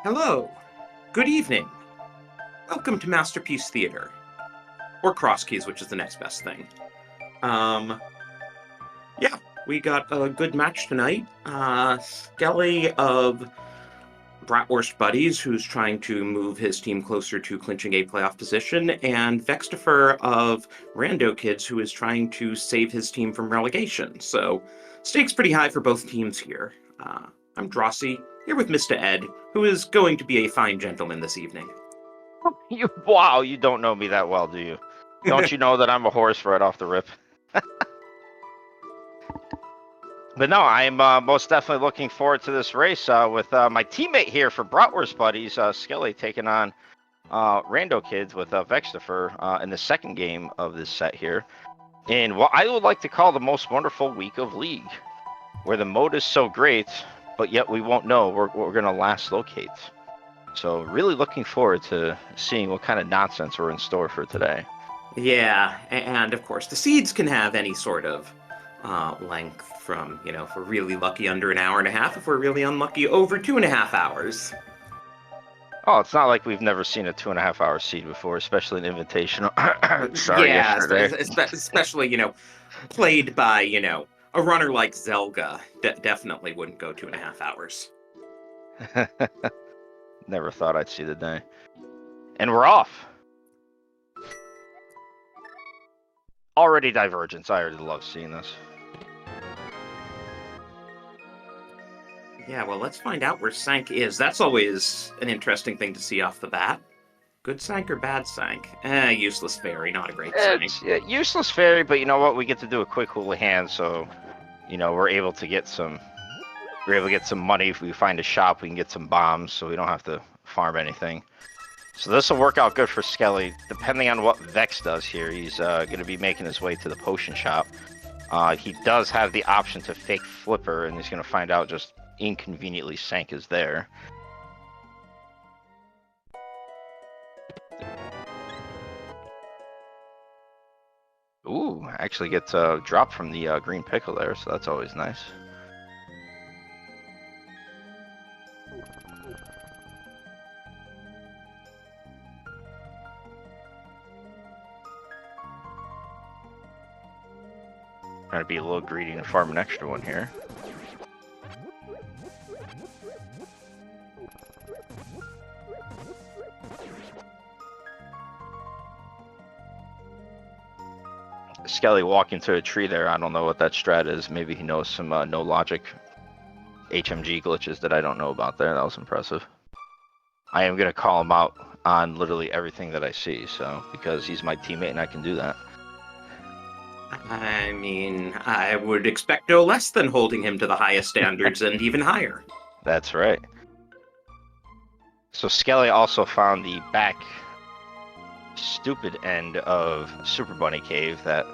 Hello. Good evening. Welcome to Masterpiece Theater. Or Cross Keys, which is the next best thing. Yeah, we got a good match tonight. Skelly of Bratwurst Buddies, who's trying to move his team closer to clinching a playoff position, and Vextifer of Rando Kids, who is trying to save his team from relegation. So, stakes pretty high for both teams here. I'm Drossie, here with Mr. Ed, who is going to be a fine gentleman this evening. Wow, you don't know me that well, do you? Don't you know that I'm a horse right off the rip? But no, I'm most definitely looking forward to this race with my teammate here for Bratwurst Buddies, Skelly, taking on Rando Kids with Vextifer in the second game of this set here. In what I would like to call the most wonderful week of League, where the mode is so great, but yet we won't know where we're going to last locate. So really looking forward to seeing what kind of nonsense we're in store for today. Yeah, and of course, the seeds can have any sort of length from, if we're really lucky, under an hour and a half, if we're really unlucky, over 2.5 hours. Oh, it's not like we've never seen a 2.5 hour seed before, especially an Invitational. Sorry, Yeah, yesterday. especially, played by, a runner like Zelga. Definitely wouldn't go 2.5 hours. Never thought I'd see the day. And we're off. Already Divergence. I already love seeing this. Yeah, well, let's find out where Sank is. That's always an interesting thing to see off the bat. Good Sank or bad Sank? Useless fairy, not a great Sank. Useless fairy, but you know what? We get to do a quick hula hand, so we're able to get some. We're able to get some money if we find a shop. We can get some bombs, so we don't have to farm anything. So this will work out good for Skelly. Depending on what Vex does here, he's going to be making his way to the potion shop. He does have the option to fake Flipper, and he's going to find out just inconveniently Sank is there. Ooh, actually gets a drop from the green pickle there, so that's always nice. Trying to be a little greedy and farm an extra one here. Skelly walking to a tree there. I don't know what that strat is. Maybe he knows some no logic HMG glitches that I don't know about there. That was impressive. I am going to call him out on literally everything that I see, so because he's my teammate and I can do that. I mean, I would expect no less than holding him to the highest standards and even higher. That's right. So Skelly also found the back stupid end of Super Bunny Cave. That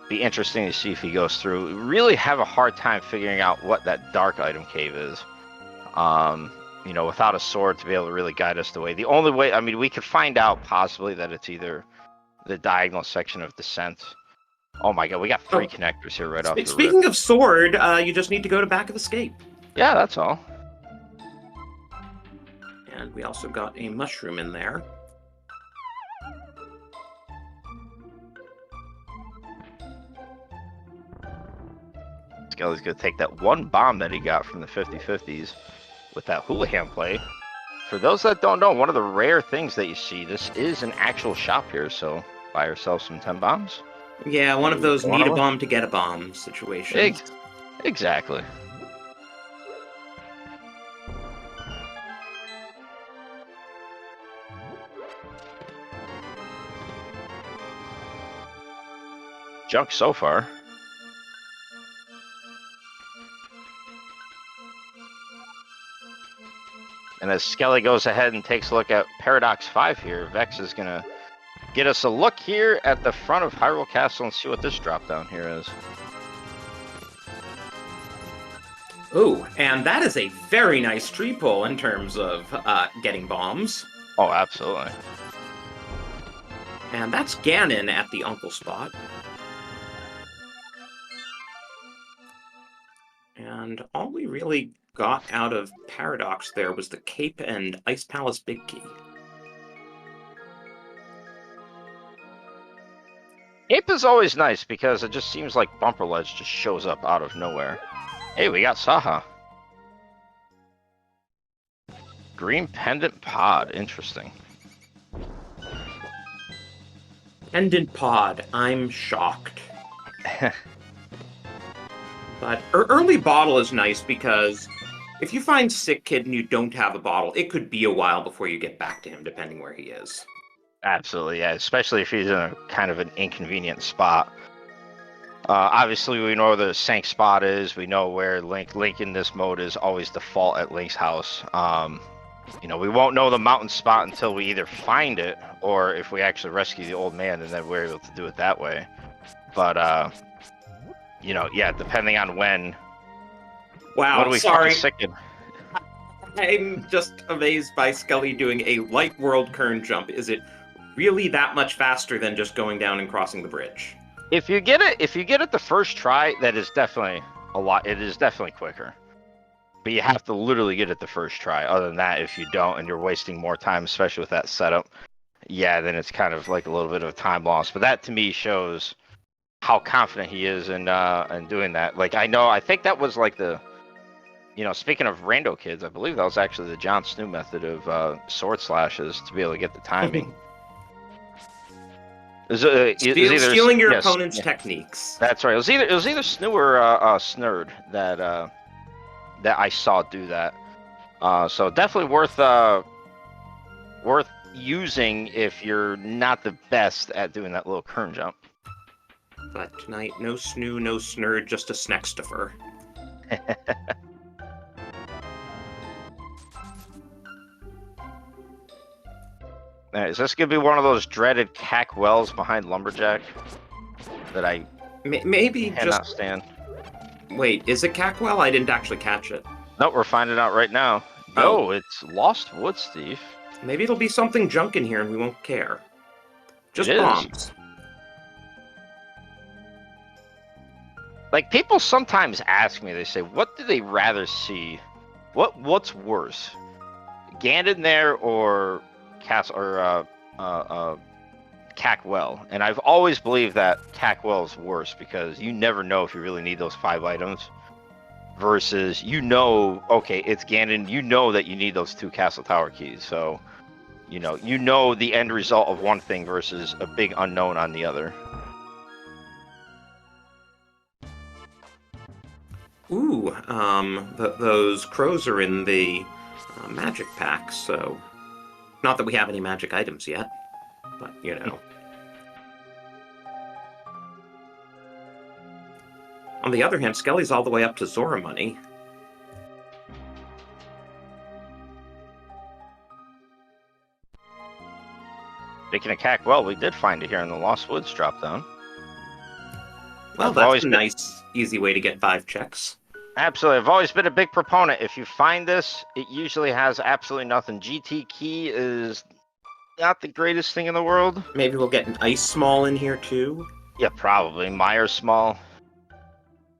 be interesting to see if he goes through. We really have a hard time figuring out what that dark item cave is. Without a sword to be able to really guide us the way. The only way, I mean, we could find out possibly that it's either the diagonal section of Descent. Oh my god, we got 3 connectors here right off the rip. Speaking of sword, you just need to go to Back of Escape. Yeah, that's all. And we also got a mushroom in there. Skelly's going to take that one bomb that he got from the 50-50s with that hula hand play. For those that don't know, one of the rare things that you see, this is an actual shop here, so buy yourself some 10 bombs. Yeah, one of those need a bomb to get a bomb situations. Exactly. Junk so far. And as Skelly goes ahead and takes a look at Paradox 5 here, Vex is going to get us a look here at the front of Hyrule Castle and see what this drop down here is. Ooh, and that is a very nice tree pull in terms of getting bombs. Oh, absolutely. And that's Ganon at the uncle spot. And And all we really got out of Paradox there was the Cape and Ice Palace Big Key. Ape is always nice because it just seems like Bumper Ledge just shows up out of nowhere. Hey, we got Saha. Green Pendant Pod, interesting. Pendant Pod, I'm shocked. But early bottle is nice because if you find Sick Kid and you don't have a bottle, it could be a while before you get back to him, depending where he is. Absolutely, yeah, especially if he's in a kind of an inconvenient spot. Obviously, we know where the Sank spot is. We know where Link in this mode is always default at Link's house. You know, we won't know the mountain spot until we either find it or if we actually rescue the old man, and then we're able to do it that way. But you know, yeah, depending on when. Wow, when we sorry. find Sick Kid. I'm just amazed by Skelly doing a light world kern jump. Is it really that much faster than just going down and crossing the bridge? If you get it the first try, that is definitely a lot. It is definitely quicker. But you have to literally get it the first try. Other than that, if you don't and you're wasting more time, especially with that setup, yeah, then it's kind of like a little bit of time loss. But that to me shows how confident he is in doing that. Like I think that was like the, you know, speaking of Rando kids, I believe that was actually the Jon Snow method of sword slashes to be able to get the timing. Stealing your opponent's techniques. That's right. It was either Snu or Snurd that I saw do that. So definitely worth using if you're not the best at doing that little kern jump. But tonight, no Snoo, no Snurd, just a Snextifer. Is this gonna be one of those dreaded cack wells behind Lumberjack that I maybe cannot just stand? Wait, is it Cackwell? I didn't actually catch it. Nope, we're finding out right now. Oh, it's Lost Woods, Steve. Maybe it'll be something junk in here and we won't care. Just It is. bombs. Like, people sometimes ask me, they say, what do they rather see? What's worse? Ganon there or Castle or Cackwell? And I've always believed that Cackwell is worse because you never know if you really need those 5 items. Versus, you know, okay, it's Ganon, you know that you need those 2 Castle Tower keys. So, you know the end result of one thing versus a big unknown on the other. Ooh, those crows are in the magic pack, so... Not that we have any magic items yet, but, you know. On the other hand, Skelly's all the way up to Zora money. Speaking of Cackwell, we did find it here in the Lost Woods drop-down. Well, that's a nice, easy way to get 5 checks. Absolutely. I've always been a big proponent. If you find this, it usually has absolutely nothing. GT key is not the greatest thing in the world. Maybe we'll get an Ice Small in here, too? Yeah, probably. Myers Small.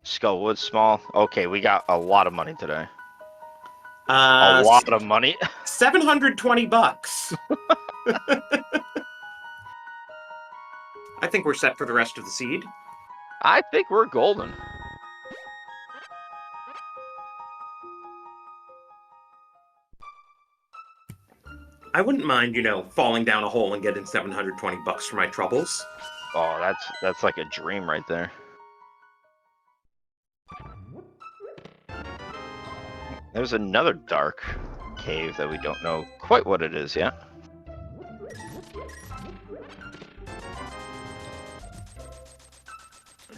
Skullwood Small. Okay, we got a lot of money today. A lot of money. 720 bucks. I think we're set for the rest of the seed. I think we're golden. I wouldn't mind, falling down a hole and getting 720 bucks for my troubles. Oh, that's like a dream right there. There's another dark cave that we don't know quite what it is yet.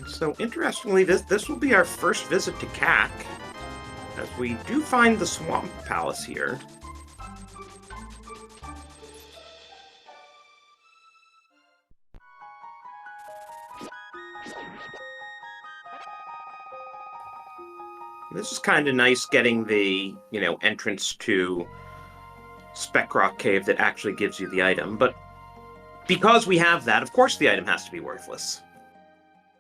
So interestingly, this will be our first visit to CAC, as we do find the Swamp Palace here. This is kind of nice getting the, entrance to Spec Rock Cave that actually gives you the item, but because we have that, of course the item has to be worthless.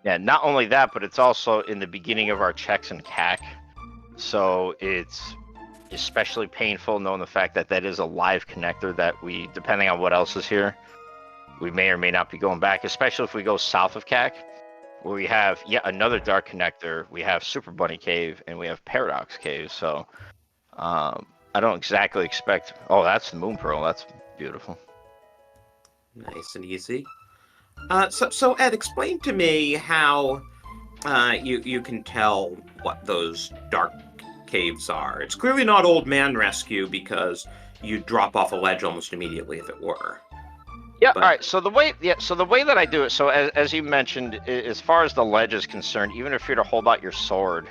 Yeah, not only that, but it's also in the beginning of our checks in CAC. So it's especially painful knowing the fact that that is a live connector that we, depending on what else is here, we may or may not be going back, especially if we go south of CAC, where we have yet another dark connector. We have Super Bunny Cave and we have Paradox Cave. So I don't exactly expect. Oh, that's the Moon Pearl. That's beautiful. Nice and easy. So Ed, explain to me how you can tell what those dark caves are. It's clearly not Old Man Rescue because you drop off a ledge almost immediately if it were. Yeah. But- All right. So the way that I do it. So as you mentioned, as far as the ledge is concerned, even if you're to hold out your sword,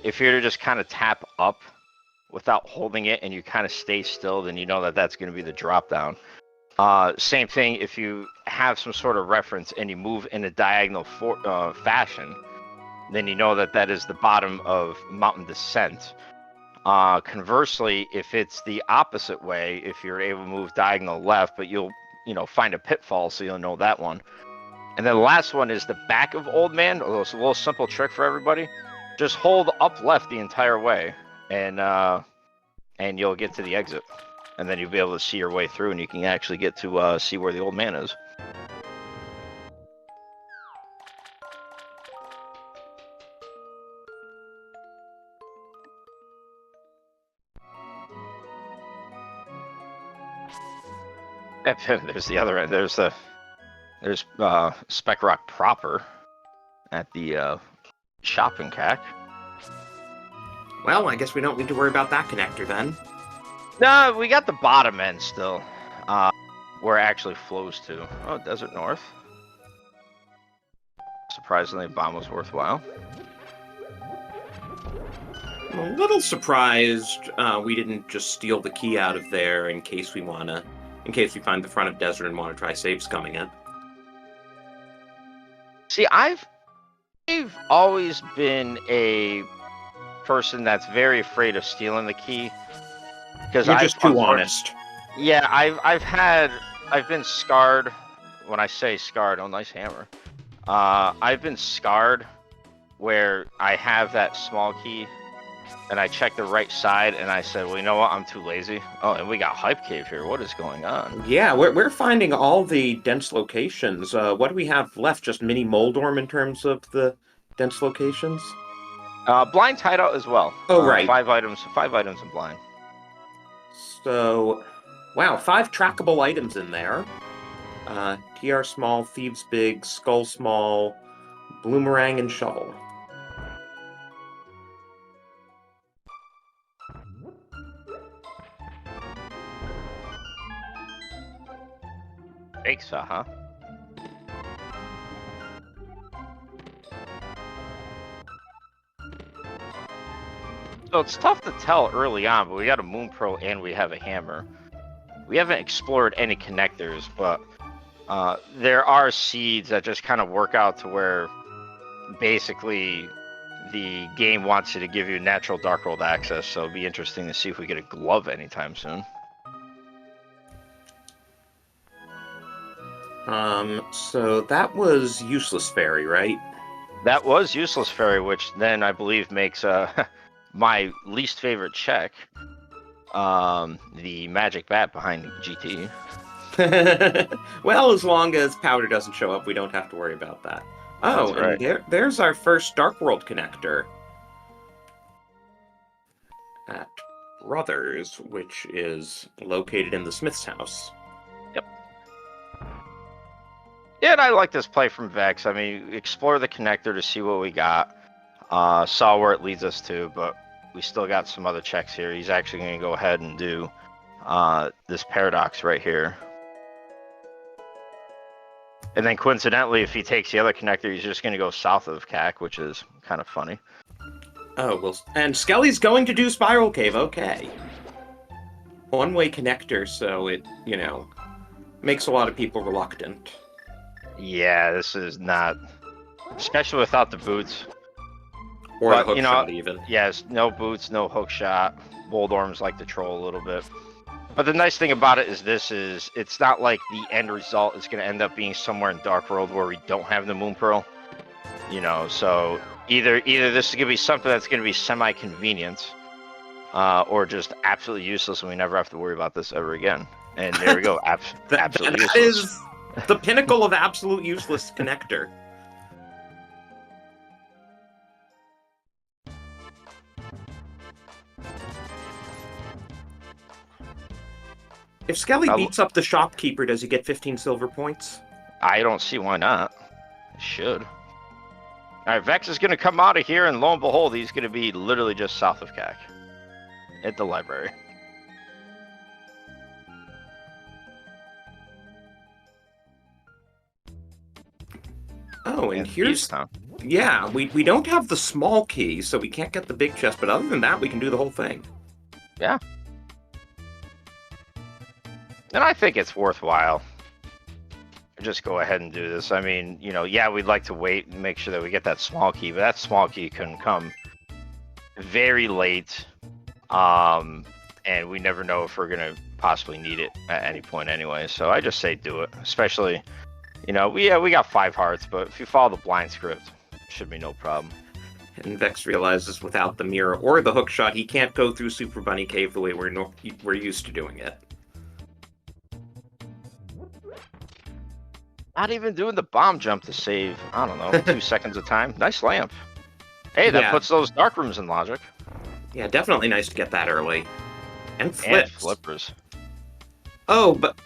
if you're to just kind of tap up without holding it and you kind of stay still, then you know that that's going to be the drop down. Same thing if you have some sort of reference and you move in a diagonal fashion, then you know that that is the bottom of mountain descent. Conversely, if it's the opposite way, if you're able to move diagonal left, but you'll find a pitfall, so you'll know that one. And then the last one is the back of Old Man. A little simple trick for everybody: just hold up left the entire way, and you'll get to the exit, and then you'll be able to see your way through, and you can actually get to see where the Old Man is. There's the other end. There's Spec Rock proper at the shopping cack. Well, I guess we don't need to worry about that connector then. No, we got the bottom end still, where it actually flows to. Oh, Desert North. Surprisingly, bomb was worthwhile. I'm a little surprised we didn't just steal the key out of there in case we find the front of Desert and want to try save scumming it. See, I've always been a person that's very afraid of stealing the key because You're just too honest. Yeah, I've been scarred. When I say scarred, oh, nice hammer. I've been scarred where I have that small key and I check the right side and I said, well, you know what? I'm too lazy. Oh, and we got Hype Cave here. What is going on? Yeah, we're finding all the dense locations. What do we have left? Just mini Moldorm in terms of the dense locations? Blind hideout as well. Oh, right. 5 items in blind. So, wow, 5 trackable items in there. TR small, Thieves big, Skull small, Bloomerang, and Shovel. Jigsaw, huh? So it's tough to tell early on, but we got a Moon Pearl and we have a hammer. We haven't explored any connectors, but there are seeds that just kind of work out to where basically the game wants you to give you natural Dark World access, so it'll be interesting to see if we get a glove anytime soon. So that was Useless Fairy, right? That was Useless Fairy, which then I believe makes my least favorite check, the Magic Bat behind GT. Well, as long as Powder doesn't show up, we don't have to worry about that. Oh, That's right. And there's our first Dark World connector at Brothers, which is located in the Smith's house. Yeah, and I like this play from Vex. I mean, explore the connector to see what we got. Saw where it leads us to, but we still got some other checks here. He's actually going to go ahead and do this Paradox right here. And then coincidentally, if he takes the other connector, he's just going to go south of CAC, which is kind of funny. Oh, well, and Skelly's going to do Spiral Cave, okay. One-way connector, so it, makes a lot of people reluctant. Yeah, this is not, especially without the boots. Or the hook shot, even. Yes, no boots, no hook shot. Boldorms like to troll a little bit. But the nice thing about it is it's not like the end result is going to end up being somewhere in Dark World where we don't have the Moon Pearl. So Either this is gonna be something that's gonna be semi-convenient, or just absolutely useless, and we never have to worry about this ever again. And there we go, absolutely That useless. is the pinnacle of absolute useless connector. If Skelly beats up the shopkeeper, does he get 15 silver points? I don't see why not. It should. All right, Vex is gonna come out of here, and lo and behold, he's gonna be literally just south of CAC at the library. Oh, and here's... Yeah, we don't have the small key, so we can't get the big chest, but other than that, we can do the whole thing. Yeah. And I think it's worthwhile. Just go ahead and do this. I mean, you know, yeah, we'd like to wait and make sure that we get that small key, but that small key can come very late. And we never know if we're gonna possibly need it at any point anyway. So I just say do it. Especially, you know, we got 5 hearts, but if you follow the blind script, should be no problem. And Vex realizes without the mirror or the hook shot, he can't go through Super Bunny Cave the way we're used to doing it. Not even doing the bomb jump to save, I don't know, 2 seconds of time. Nice lamp. Hey, that puts those dark rooms in logic. Yeah, definitely nice to get that early. And flips. And flippers. Oh, but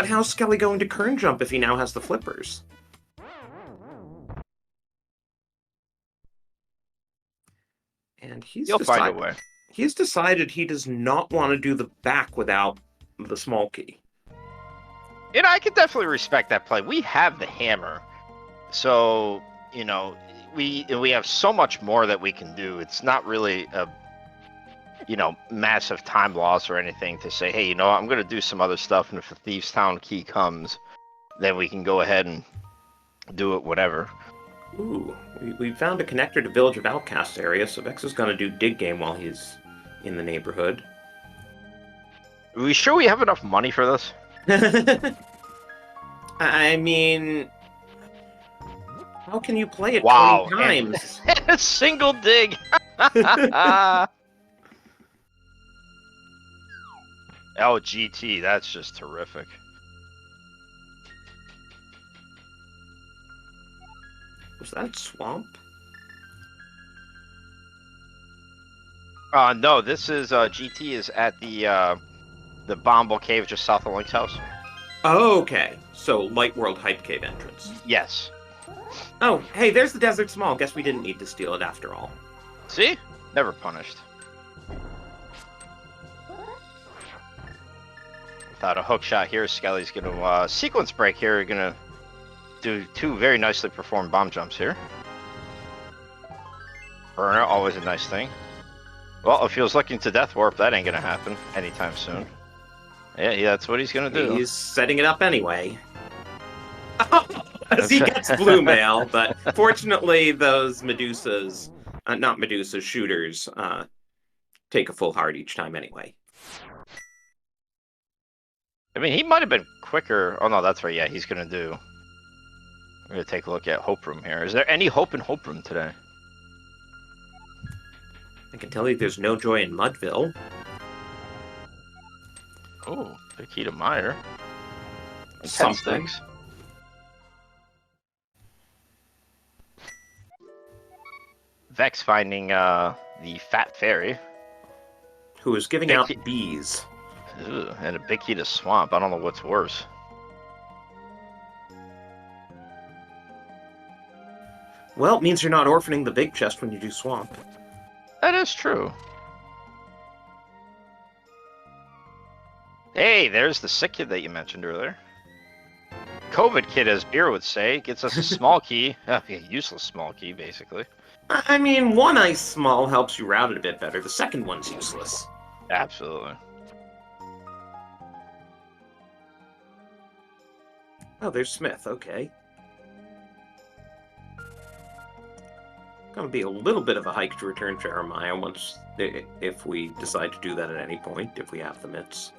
how's Skelly going to kern jump if he now has the flippers? And He'll find a way. He's decided he does not want to do the back without the small key. You know, I could definitely respect that play. We have the hammer, so you know we have so much more that we can do. It's not really a massive time loss or anything to say, hey, you know, I'm gonna do some other stuff, and if the Thieves Town key comes, then we can go ahead and do it. Whatever. Ooh, we found a connector to Village of Outcasts area, so Vex is gonna do dig game while he's in the neighborhood. Are we sure we have enough money for this? I mean, how can you play it 20 times? A single dig. Oh, GT, that's just terrific. Was that swamp? No, this is GT is at the Bomble Cave just south of Link's house. Oh, okay. So, Light World Hype Cave entrance. Yes. Oh, hey, there's the Desert Small. Guess we didn't need to steal it after all. See? Never punished. Without a hook shot here, Skelly's going to sequence break here. Going to do 2 very nicely performed bomb jumps here. Burner, always a nice thing. Well, if he was looking to Death Warp, that ain't going to happen anytime soon. Yeah, that's what he's going to do. He's setting it up anyway. As he gets blue mail, but fortunately those Medusas, not Medusas, shooters, take a full heart each time anyway. I mean, he might have been quicker. Oh, no, that's right. Yeah, he's going to do. We're going to take a look at Hope Room here. Is there any hope in Hope Room today? I can tell you there's no joy in Mudville. Oh, Nikita Meyer. Something. Vex finding the Fat Fairy. Who is giving out bees. Ooh, and a big key to Swamp. I don't know what's worse. Well, it means you're not orphaning the big chest when you do Swamp. That is true. Hey, there's the sick kid that you mentioned earlier. COVID kid, as Beer would say, gets us a small key. A useless small key, basically. I mean, one ice small helps you route it a bit better. The second one's useless. Absolutely. Oh, there's Smith. Okay. Gonna be a little bit of a hike to return Jeremiah once, if we decide to do that at any point, if we have the mitts.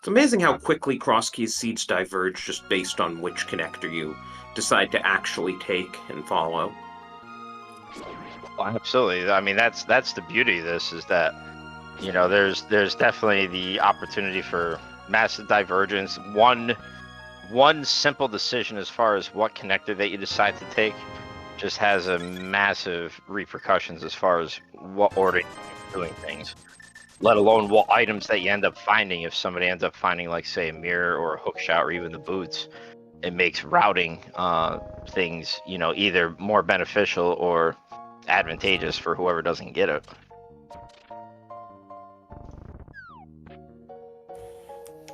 It's amazing how quickly cross-keys seeds diverge just based on which connector you decide to actually take and follow. Well, absolutely. I mean, that's the beauty of this, is that, you know, there's definitely the opportunity for massive divergence. One simple decision as far as what connector that you decide to take just has a massive repercussions as far as what order you're doing things, let alone what items that you end up finding. If somebody ends up finding, like, say, a mirror or a hook shot or even the boots, it makes routing things, you know, either more beneficial or advantageous for whoever doesn't get it.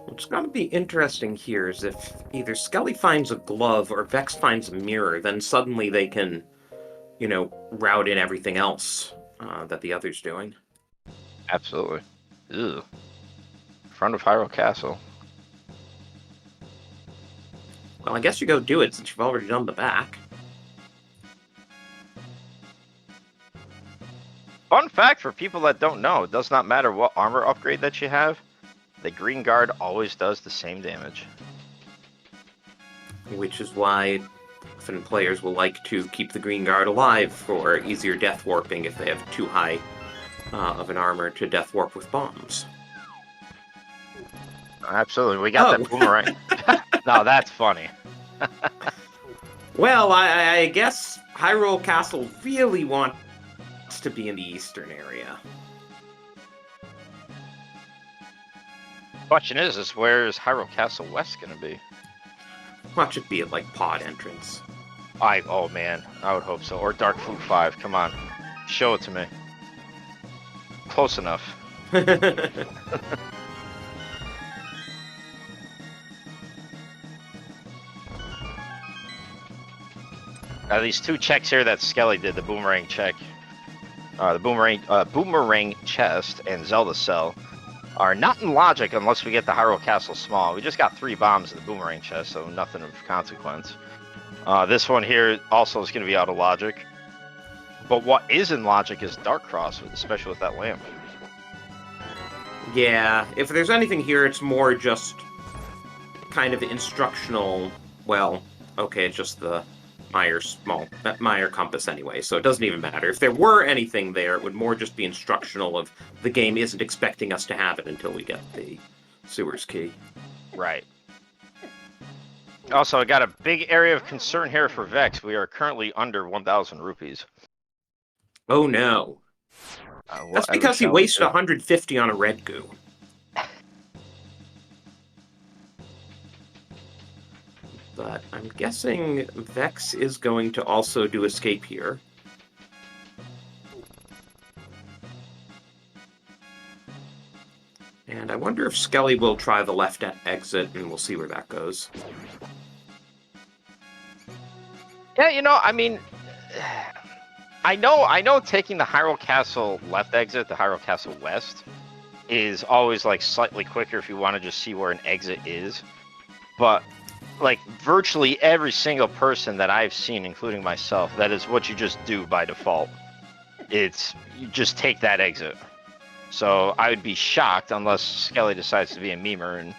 What's going to be interesting here is if either Skelly finds a glove or Vex finds a mirror, then suddenly they can, you know, route in everything else that the other's doing. Absolutely. Ew. Front of Hyrule Castle. Well, I guess you go do it since you've already done the back. Fun fact for people that don't know, it does not matter what armor upgrade that you have, the green guard always does the same damage. Which is why often players will like to keep the green guard alive for easier death warping if they have too high of an armor to death warp with bombs. Absolutely, we got that boomerang. No, that's funny. Well, I guess Hyrule Castle really wants to be in the eastern area. Question is where is Hyrule Castle West gonna be? Watch it be at, like, pod entrance. Oh man, I would hope so. Or Dark Food 5, come on. Show it to me. Close enough. Now these two checks here that Skelly did, the boomerang check, the boomerang chest and Zelda cell, are not in logic unless we get the Hyrule Castle small. We just got 3 bombs in the boomerang chest, so nothing of consequence. This one here also is going to be out of logic. But what is in logic is Dark Cross, especially with that lamp. Yeah, if there's anything here, it's more just kind of instructional. Well, okay, it's just the Meyer compass anyway, so it doesn't even matter. If there were anything there, it would more just be instructional of the game isn't expecting us to have it until we get the sewers key. Right. Also, I got a big area of concern here for Vex. We are currently under 1,000 rupees. Oh no. That's because he wasted 150 on a red goo. But I'm guessing Vex is going to also do escape here. And I wonder if Skelly will try the left exit, and we'll see where that goes. Yeah, you know, I mean, I know taking the Hyrule Castle left exit, the Hyrule Castle west, is always, like, slightly quicker if you want to just see where an exit is. But, like, virtually every single person that I've seen, including myself, that is what you just do by default. It's, you just take that exit. So I would be shocked unless Skelly decides to be a memer and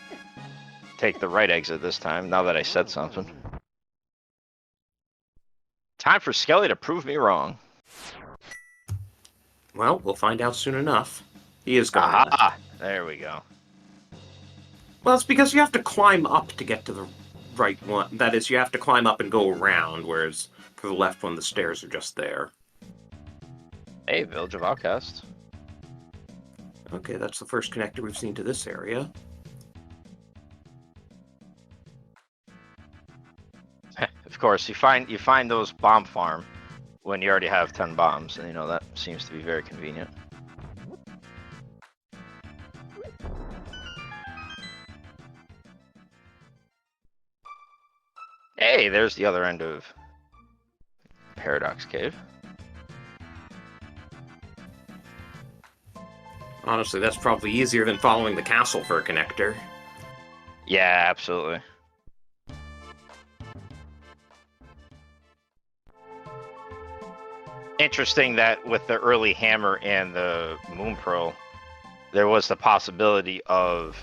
take the right exit this time, now that I said something. Time for Skelly to prove me wrong. Well, we'll find out soon enough. He is going Aha! There we go. Well, it's because you have to climb up to get to the right one. That is, you have to climb up and go around, whereas for the left one, the stairs are just there. Hey, Village of Outcasts. Okay, that's the first connector we've seen to this area. Of course, you find those bomb farm when you already have 10 bombs, and you know that seems to be very convenient. Hey, there's the other end of Paradox Cave. Honestly, that's probably easier than following the castle for a connector. Yeah, absolutely. Interesting that with the early hammer and the Moon Pearl, there was the possibility of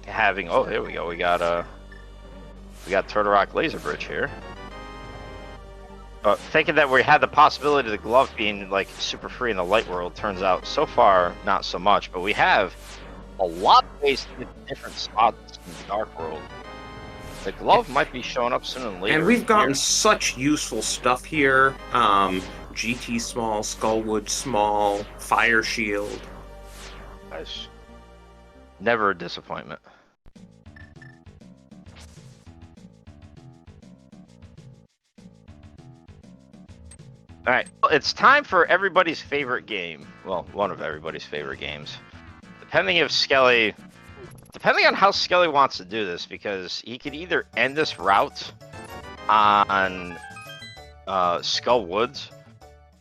having. Oh, here we go. We got Turtle Rock Laser Bridge here. Thinking that we had the possibility of the glove being like super free in the light world, turns out so far not so much. But we have a lot of ways to get different spots in the dark world. The glove might be showing up sooner than later. And we've gotten such useful stuff here. GT small, Skullwood small, Fire Shield. Nice. Never a disappointment. All right, it's time for everybody's favorite game. Well, one of everybody's favorite games. Depending on how Skelly wants to do this, because he could either end this route on Skull Woods,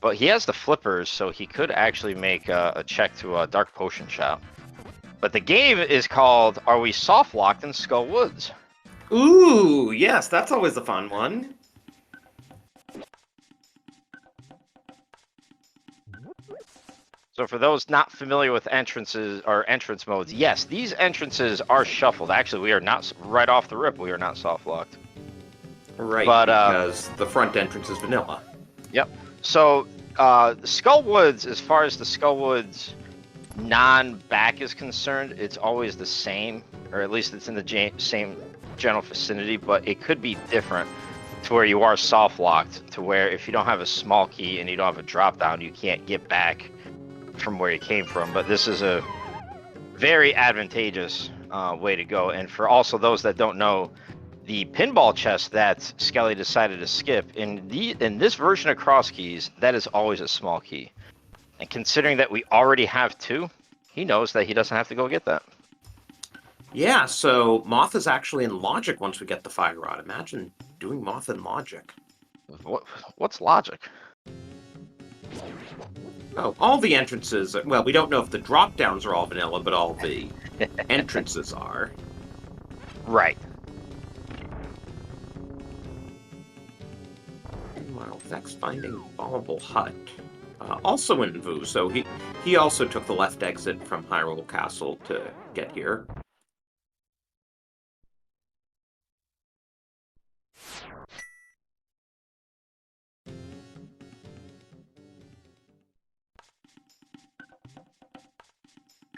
but he has the flippers, so he could actually make a check to a Dark Potion Shop. But the game is called Are We Soft Locked in Skull Woods? Ooh, yes, that's always a fun one. So for those not familiar with entrances or entrance modes, yes, these entrances are shuffled. Actually, we are not, right off the rip, we are not soft locked. Right, but, because the front entrance is vanilla. Yep. So Skull Woods, as far as the Skull Woods non-back is concerned, it's always the same, or at least it's in the same general vicinity, but it could be different to where you are soft locked, to where if you don't have a small key and you don't have a drop down, you can't get back from where you came from. But this is a very advantageous way to go. And for also those that don't know, the pinball chest that Skelly decided to skip in this version of Cross Keys, that is always a small key. And considering that we already have two, he knows that he doesn't have to go get that. Yeah, so Moth is actually in Logic once we get the Fire Rod. Imagine doing Moth in Logic. What's Logic? Oh, all the entrances, well, we don't know if the drop-downs are all vanilla, but all the entrances are. Right. Meanwhile, Vex finding Ballable Hut. Also in Vu, so he also took the left exit from Hyrule Castle to get here.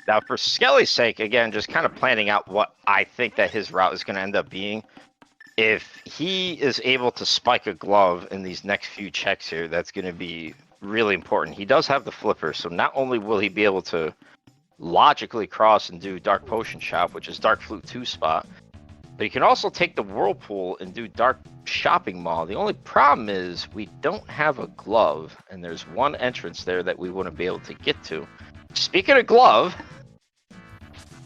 Now, for Skelly's sake, again, just kind of planning out what I think that his route is going to end up being. If he is able to spike a glove in these next few checks here, that's going to be really important. He does have the flipper, so not only will he be able to logically cross and do Dark Potion Shop, which is Dark Flute 2 spot, but he can also take the Whirlpool and do Dark Shopping Mall. The only problem is we don't have a glove, and there's one entrance there that we wouldn't be able to get to. Speaking of glove...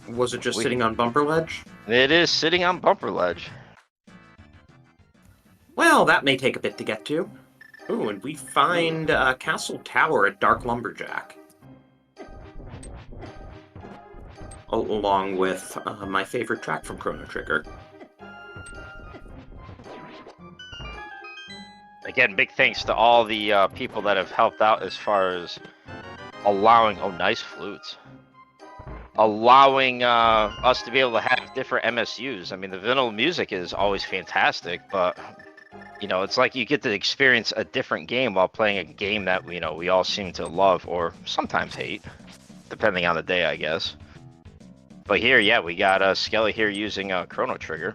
Was it just sitting on Bumper Ledge? It is sitting on Bumper Ledge. Well, that may take a bit to get to. Ooh, and we find Castle Tower at Dark Lumberjack. Along with my favorite track from Chrono Trigger. Again, big thanks to all the people that have helped out as far as allowing... Oh, nice flutes. Allowing us to be able to have different MSUs. I mean, the vinyl music is always fantastic, but... You know, it's like you get to experience a different game while playing a game that, you know, we all seem to love or sometimes hate, depending on the day, I guess. But here, yeah, we got Skelly here using Chrono Trigger.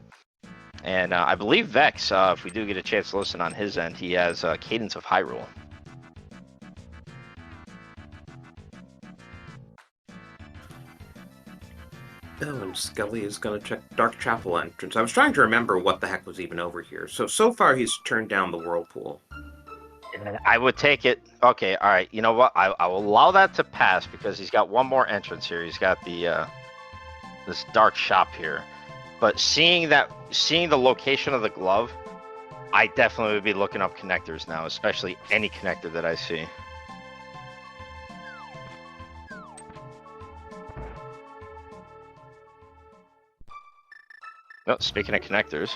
And I believe Vex, if we do get a chance to listen on his end, he has Cadence of Hyrule. Oh, and Skelly is going to check Dark Chapel entrance. I was trying to remember what the heck was even over here. So far he's turned down the Whirlpool. I would take it. Okay, all right. You know what? I will allow that to pass because he's got one more entrance here. He's got the this dark shop here. But seeing the location of the glove, I definitely would be looking up connectors now, especially any connector that I see. Oh, speaking of connectors.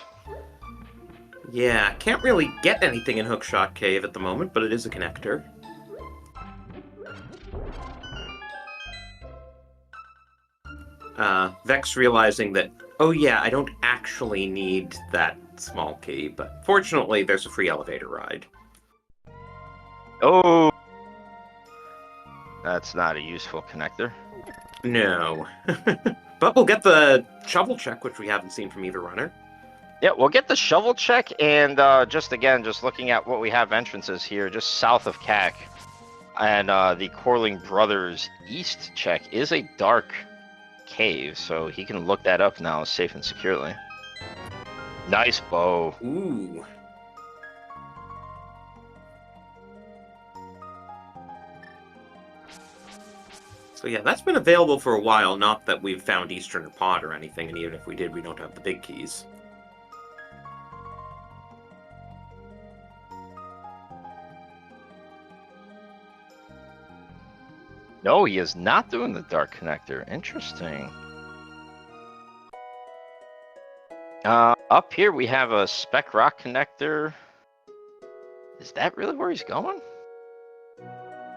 Yeah, can't really get anything in Hookshot Cave at the moment, but it is a connector. Vex realizing that Oh yeah, I don't actually need that small key, but fortunately there's a free elevator ride. Oh, that's not a useful connector. No. But we'll get the shovel check, which we haven't seen from either runner. Yeah, we'll get the shovel check, and just looking at what we have entrances here, just south of CAC, and the Corling Brothers East check is a dark cave, so he can look that up now safe and securely. Nice bow. Ooh. So yeah, that's been available for a while, not that we've found Eastern or Pod or anything, and even if we did, we don't have the big keys. No, he is not doing the dark connector. Interesting. Up here we have a spec rock connector. Is that really where he's going?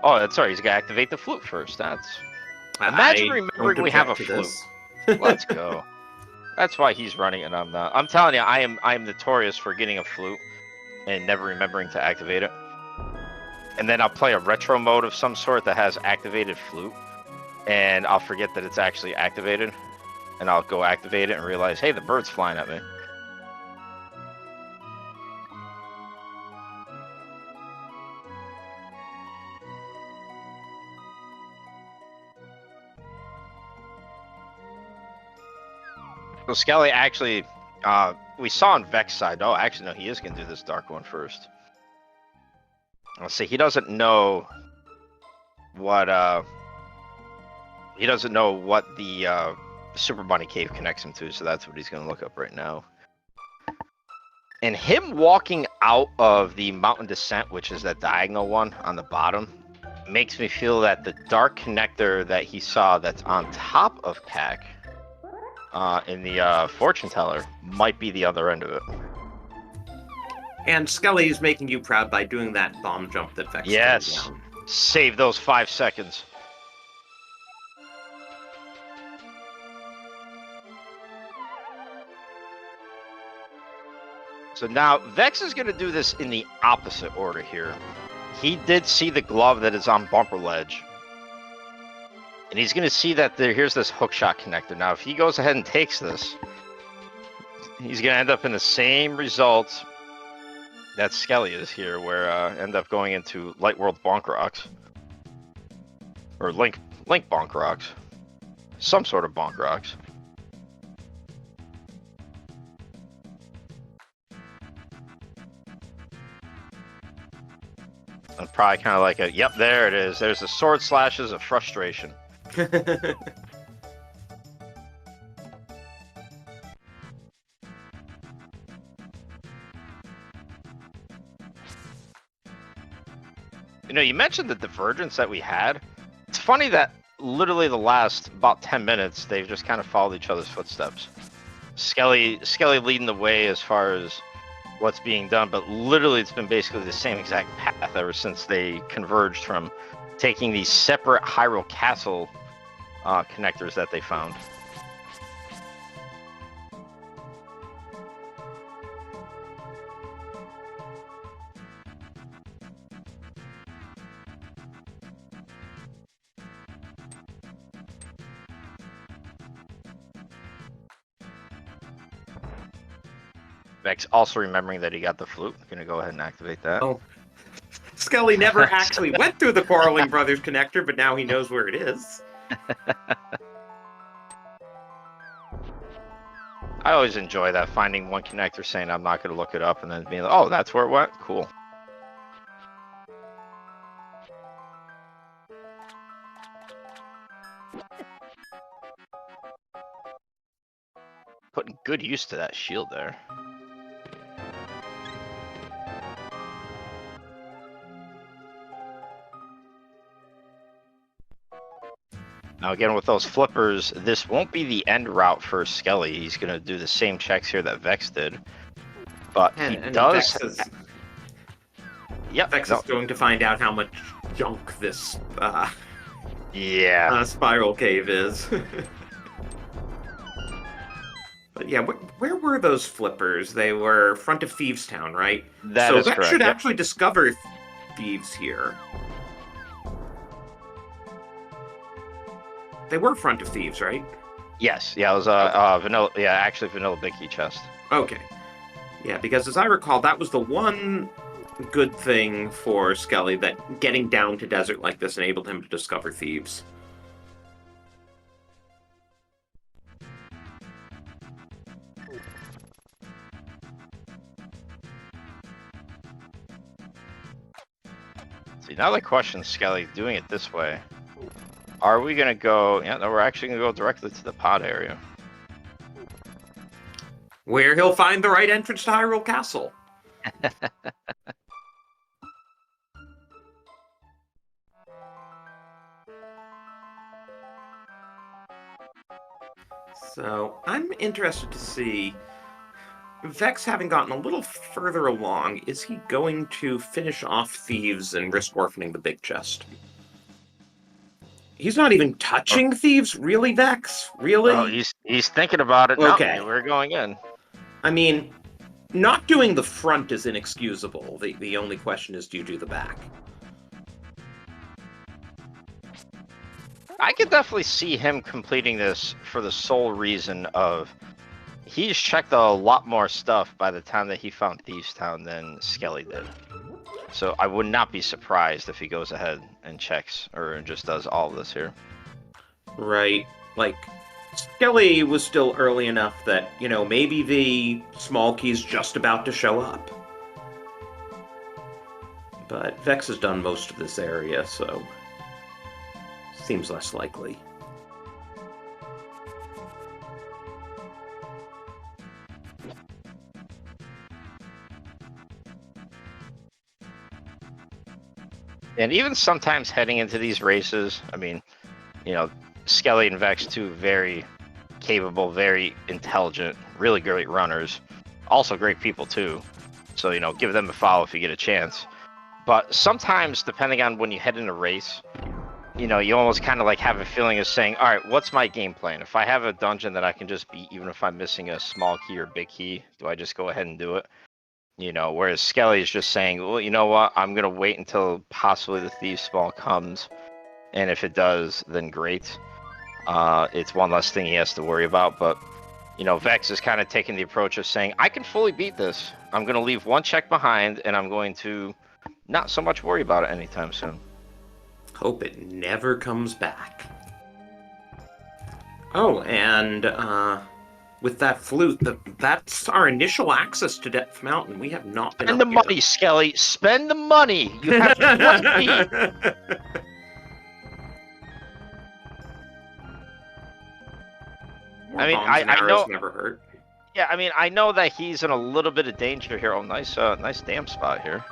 Oh, that's right. He's got to activate the flute first. That's... Imagine remembering we have a flute. Let's go. That's why he's running and I'm not. I'm telling you, I am notorious for getting a flute and never remembering to activate it. And then I'll play a retro mode of some sort that has activated flute, and I'll forget that it's actually activated, and I'll go activate it and realize, hey, the bird's flying at me. So Skelly actually, we saw on Vex's side. Oh, actually, no, he is going to do this dark one first. Let's see. He doesn't know what the Super Bunny Cave connects him to, so that's what he's going to look up right now. And him walking out of the mountain descent, which is that diagonal one on the bottom, makes me feel that the dark connector that he saw that's on top of CAC in the fortune teller might be the other end of it. And Skelly is making you proud by doing that bomb jump that Vex Yes. down. Save those 5 seconds. So now Vex is going to do this in the opposite order here. He did see the glove that is on bumper ledge. And he's going to see that here's this hookshot connector. Now, if he goes ahead and takes this, he's going to end up in the same result that Skelly is here, where end up going into Light World Bonk Rocks. Or Link Bonk Rocks. Some sort of Bonk Rocks. And probably kind of like a, yep, there it is. There's the sword slashes of frustration. You know, you mentioned the divergence that we had. It's funny that literally the last about 10 minutes, they've just kind of followed each other's footsteps. Skelly leading the way as far as what's being done, but literally it's been basically the same exact path ever since they converged from taking these separate Hyrule Castle connectors that they found. Vex also remembering that he got the flute. Gonna go ahead and activate that. Oh. Skelly never actually went through the Quarreling Brothers connector, but now he knows where it is. I always enjoy that, finding one connector saying I'm not going to look it up and then being like, oh, that's where it went? Cool. Putting good use to that shield there. Now again, with those flippers, this won't be the end route for Skelly. He's going to do the same checks here that Vex did. But he does... Vex is going to find out how much junk this spiral cave is. But Yeah, where were those flippers? They were front of Thieves Town, right? That So is that correct. should Yep. actually discover thieves here. They were front of Thieves, right? Yes. Yeah, it was vanilla. Yeah, actually vanilla big key chest. Okay. Yeah, because as I recall, that was the one good thing for Skelly, that getting down to desert like this enabled him to discover thieves. See, now the question, Skelly, doing it this way. Are we going to go... Yeah, no, we're actually going to go directly to the pod area. Where he'll find the right entrance to Hyrule Castle. So, I'm interested to see... Vex having gotten a little further along, is he going to finish off Thieves and risk orphaning the big chest? He's not even touching Thieves? Really, Vex? Really? Oh, he's thinking about it. Okay. No, we're going in. I mean, not doing the front is inexcusable. The only question is, do you do the back? I could definitely see him completing this for the sole reason of he's checked a lot more stuff by the time that he found Thieves Town than Skelly did. So I would not be surprised if he goes ahead and checks or just does all of this here. Right. Like, Skelly was still early enough that, you know, maybe the small key's just about to show up. But Vex has done most of this area, so seems less likely. And even sometimes heading into these races, I mean, you know, Skelly and Vex, two very capable, very intelligent, really great runners. Also great people too. So, you know, give them a follow if you get a chance. But sometimes, depending on when you head in a race, you know, you almost kind of like have a feeling of saying, all right, what's my game plan? If I have a dungeon that I can just beat, even if I'm missing a small key or big key, do I just go ahead and do it? You know, whereas Skelly is just saying, well, you know what, I'm going to wait until possibly the Thieves Small comes. And if it does, then great. It's one less thing he has to worry about. But, you know, Vex is kind of taking the approach of saying, I can fully beat this. I'm going to leave one check behind, and I'm going to not so much worry about it anytime soon. Hope it never comes back. Oh, and with that flute, that's our initial access to Depth Mountain. We have not been Spend the up money, yet. Skelly. Spend the money. You have 20. More I mean, bombs and I arrows know. never hurt. Yeah, I mean, I know that he's in a little bit of danger here. Oh, nice dam spot here.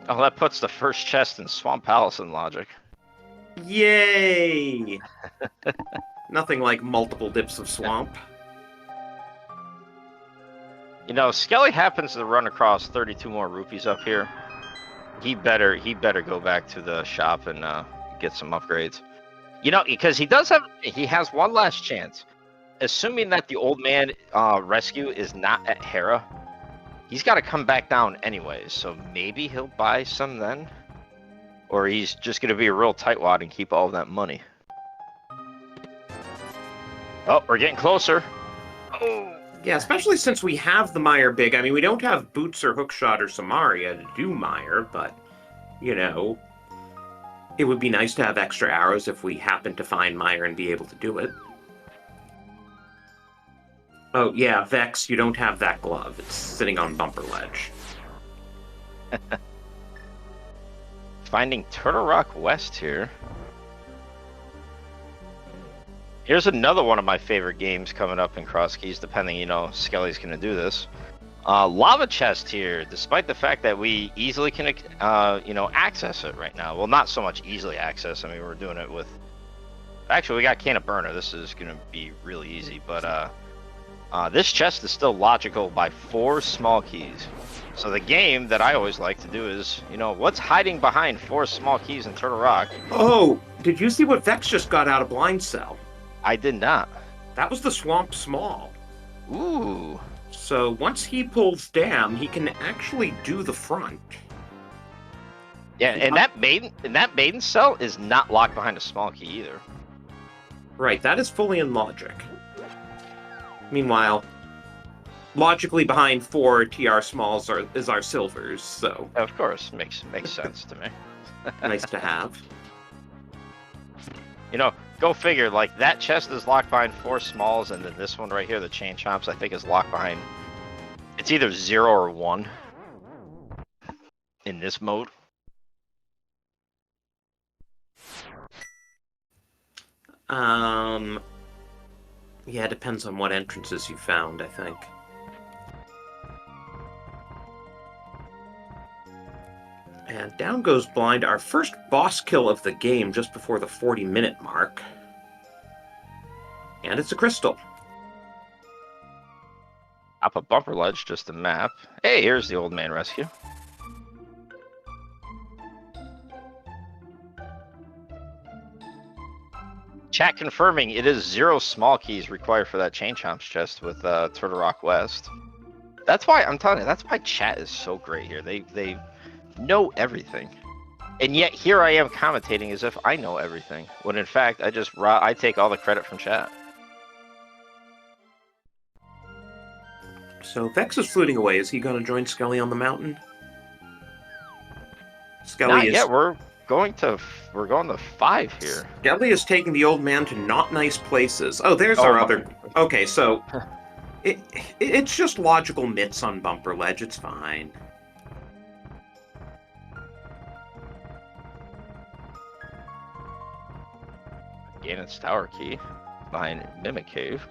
Oh, that puts the first chest in Swamp Palace in logic. Yay! Nothing like multiple dips of swamp. You know, Skelly happens to run across 32 more rupees up here. He better go back to the shop and get some upgrades. You know, because he has one last chance. Assuming that the old man rescue is not at Hera, he's got to come back down anyways. So maybe he'll buy some then, or he's just going to be a real tightwad and keep all of that money. Oh, we're getting closer. Oh. Yeah, especially since we have the Mire Big. I mean, we don't have Boots or Hookshot or Samaria to do Mire, but, you know, it would be nice to have extra arrows if we happen to find Mire and be able to do it. Oh, yeah, Vex, you don't have that glove. It's sitting on Bumper Ledge. Finding Turtle Rock West here. Here's another one of my favorite games coming up in Cross Keys, depending, you know, Skelly's going to do this. Lava Chest here, despite the fact that we easily can, you know, access it right now. Well, not so much easily access. I mean, we're doing it with... Actually, we got Can of Burner. This is going to be really easy, but this chest is still logical by 4 small keys. So the game that I always like to do is, you know, what's hiding behind 4 small keys in Turtle Rock? Oh, did you see what Vex just got out of Blind Cell? I did not. That was the Swamp Small. Ooh. So once he pulls Dam, he can actually do the front. Yeah, and that maiden cell is not locked behind a small key either. Right, that is fully in logic. Meanwhile, logically behind 4 TR smalls is our silvers, so Of course, makes sense to me. nice to have. You know, go figure. Like that chest is locked behind 4 smalls, and then this one right here, the chain chomps, I think is locked behind. It's either 0 or 1 in this mode. Yeah, it depends on what entrances you found, I think. And down goes Blind, our first boss kill of the game just before the 40-minute mark. And it's a crystal. Up a bumper ledge, just a map. Hey, here's the old man rescue. Chat confirming it is 0 small keys required for that chain chomps chest with Turtle Rock West. That's why I'm telling you. That's why chat is so great here. They know everything, and yet here I am commentating as if I know everything. When in fact I take all the credit from chat. So Vex is fluting away. Is he going to join Skelly on the mountain? Skelly Not is... yet. We're going to 5 here. Skelly is taking the old man to not nice places. Oh, there's our other... Okay, so... It's just logical mitts on bumper ledge. It's fine. Ganon's tower key behind Mimic Cave.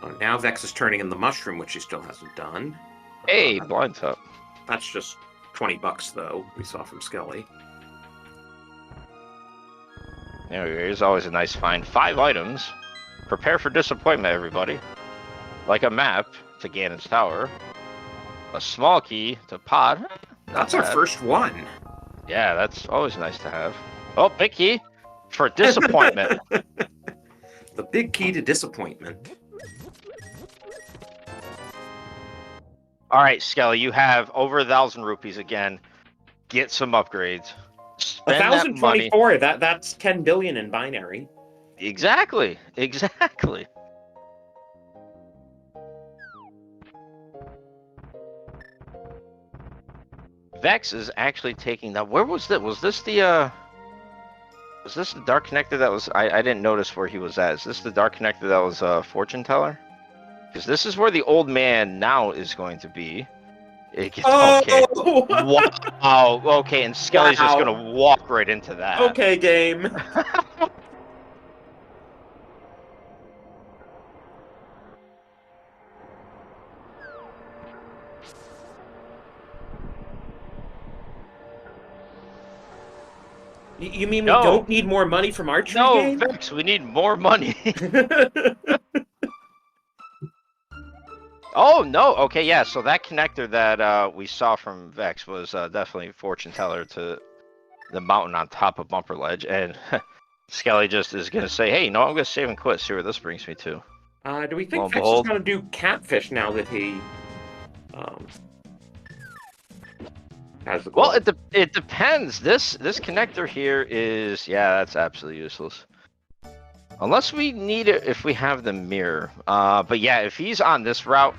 Oh, now Vex is turning in the mushroom, which he still hasn't done. Hey, blinds up. That's just $20 though, we saw from Skelly. Here's always a nice find. 5 items. Prepare for disappointment, everybody. Like a map to Ganon's tower. A small key to pod. That's our first one. Yeah, that's always nice to have. Oh, big key for disappointment. The big key to disappointment. All right, Skelly, you have over 1,000 rupees again. Get some upgrades. Spend that money. 1,024. That's 10 billion in binary. Exactly. Vex is actually taking that. Where was that? Was this the dark connector that was? I didn't notice where he was at. Is this the dark connector that was fortune teller? Because this is where the old man now is going to be. Okay. Wow. Okay, and Skelly's just gonna walk right into that. Okay, game. You mean we don't need more money from archery game? No, Vex, we need more money. Oh, no. Okay, yeah, so that connector that we saw from Vex was definitely fortune teller to the mountain on top of Bumper Ledge, and Skelly just is going to say, hey, no, I'm going to save and quit, see where this brings me to. Do we think Vex is going to do catfish now that he has the goal? Well, it depends. This connector here is, yeah, that's absolutely useless. Unless we need it if we have the mirror. But yeah, if he's on this route,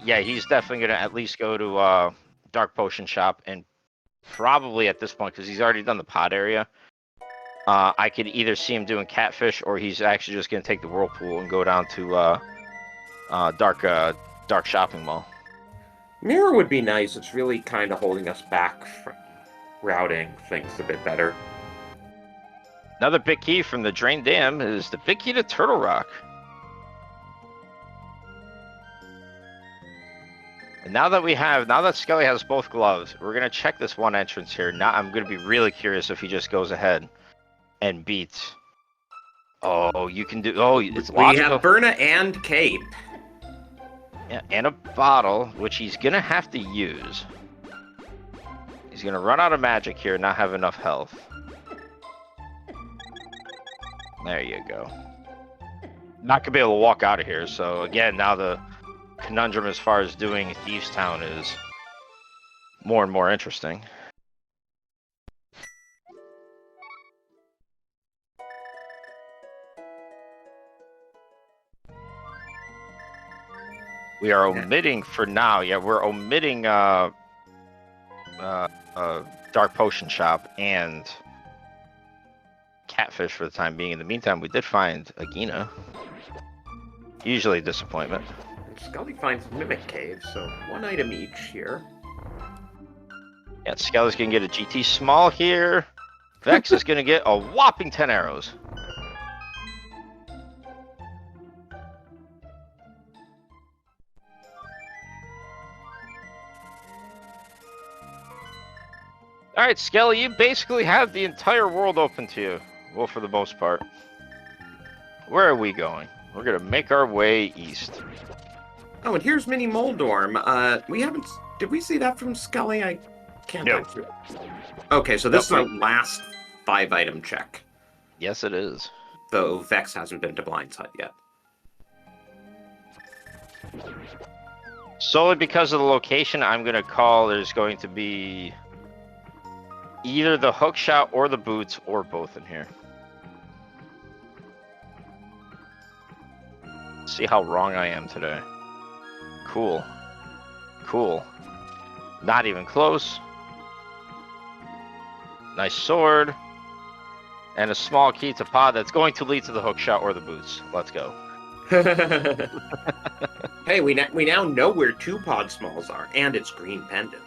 yeah, he's definitely going to at least go to Dark Potion Shop, and probably at this point, because he's already done the pod area, I could either see him doing catfish, or he's actually just going to take the whirlpool and go down to Dark Shopping Mall. Mirror would be nice. It's really kind of holding us back from routing things a bit better. Another big key from the Drain Dam is the big key to Turtle Rock. And now that Skelly has both gloves, we're gonna check this one entrance here. Now I'm gonna be really curious if he just goes ahead and beats. Oh, you can do. Oh, it's logical. We have Berna and Cape. Yeah, and a bottle, which he's gonna have to use. He's gonna run out of magic here, not have enough health. There you go. Not gonna be able to walk out of here, so again, now the conundrum as far as doing Thieves Town is more and more interesting. We are omitting for now. Yeah, we're omitting Dark Potion Shop and Catfish for the time being. In the meantime, we did find Agina. Usually a disappointment. And Scully finds Mimic Cave, so 1 item each here. Yeah, Skelly's gonna get a GT small here. Vex is gonna get a whopping 10 arrows. Alright, Skelly, you basically have the entire world open to you. Well, for the most part. Where are we going? We're gonna make our way east. Oh, and here's Mini Moldorm. We haven't... Did we see that from Scully? I can't... No. Okay, so this is Nope. our last 5-item check. Yes, it is. Though Vex hasn't been to Blind's Hut yet. Solely because of the location, I'm gonna call there's going to be either the hook shot or the boots or both in here. See how wrong I am today. Cool. Cool. Not even close. Nice sword. And a small key to pod that's going to lead to the hook shot or the boots. Let's go. Hey, we now know where 2 pod smalls are, and it's green pendant.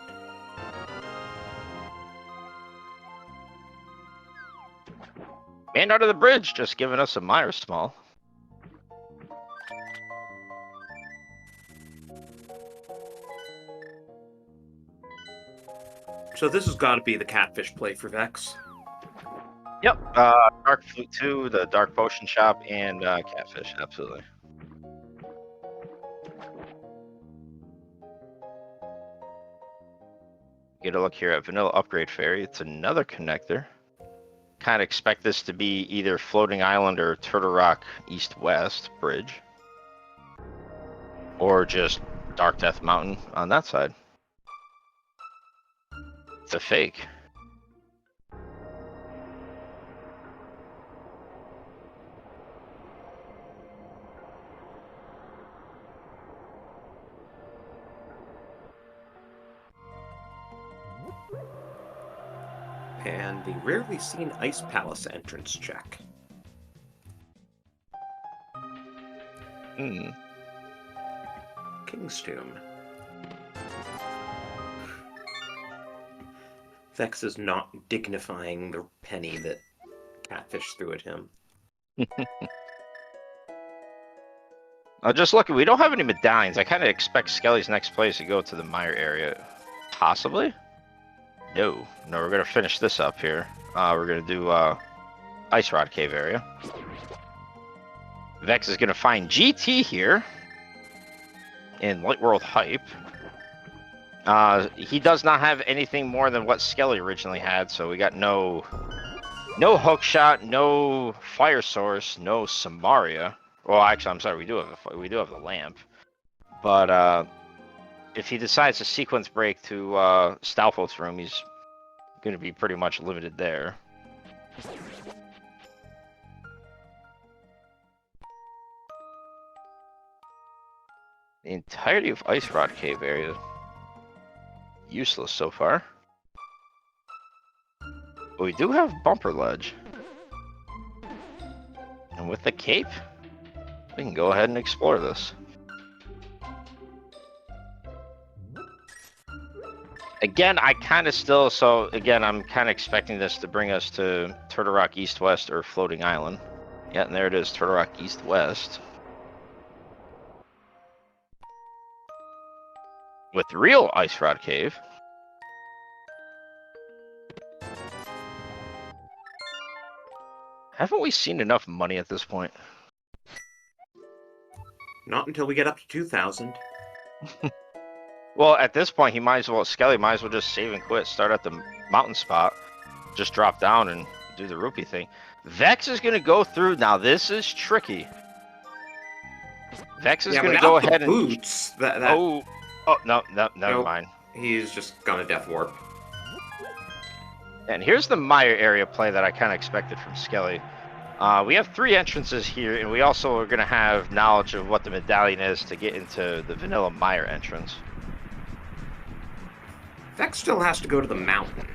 Man under the bridge, just giving us a minor small. So this has got to be the Catfish play for Vex. Yep. Dark Flute 2, the Dark Potion Shop, and Catfish, absolutely. Get a look here at Vanilla Upgrade Fairy. It's another connector. Kind of expect this to be either Floating Island or Turtle Rock East-West Bridge. Or just Dark Death Mountain on that side. It's a fake. And the rarely seen Ice Palace entrance check. King's Tomb. Vex is not dignifying the penny that Catfish threw at him. Just looking, we don't have any medallions. I kind of expect Skelly's next place to go to the Mire area. Possibly? No, we're gonna finish this up here. We're gonna do Ice Rod Cave area. Vex is gonna find GT here in Light World Hype. He does not have anything more than what Skelly originally had, so we got no hook shot, no fire source, no Samaria. Well, actually, I'm sorry, we do have the lamp, but if he decides to sequence break to Stalfoth's room, he's going to be pretty much limited there. The entirety of Ice Rod Cave area, useless so far. But we do have Bumper Ledge. And with the cape, we can go ahead and explore this. Again, I'm kind of expecting this to bring us to Turtle Rock East-West or Floating Island. Yeah, and there it is, Turtle Rock East-West. With real Ice Rod Cave. Haven't we seen enough money at this point? Not until we get up to 2,000. Well, at this point, he might as well, Skelly might as well just save and quit, start at the mountain spot, just drop down and do the rupee thing. Vex is going to go through. Now, this is tricky. Vex is going to go ahead and... boots, Oh, no, never mind. He's just gonna death warp. And here's the Meyer area play that I kind of expected from Skelly. We have 3 entrances here, and we also are going to have knowledge of what the medallion is to get into the vanilla Meyer entrance. Vex still has to go to the mountain.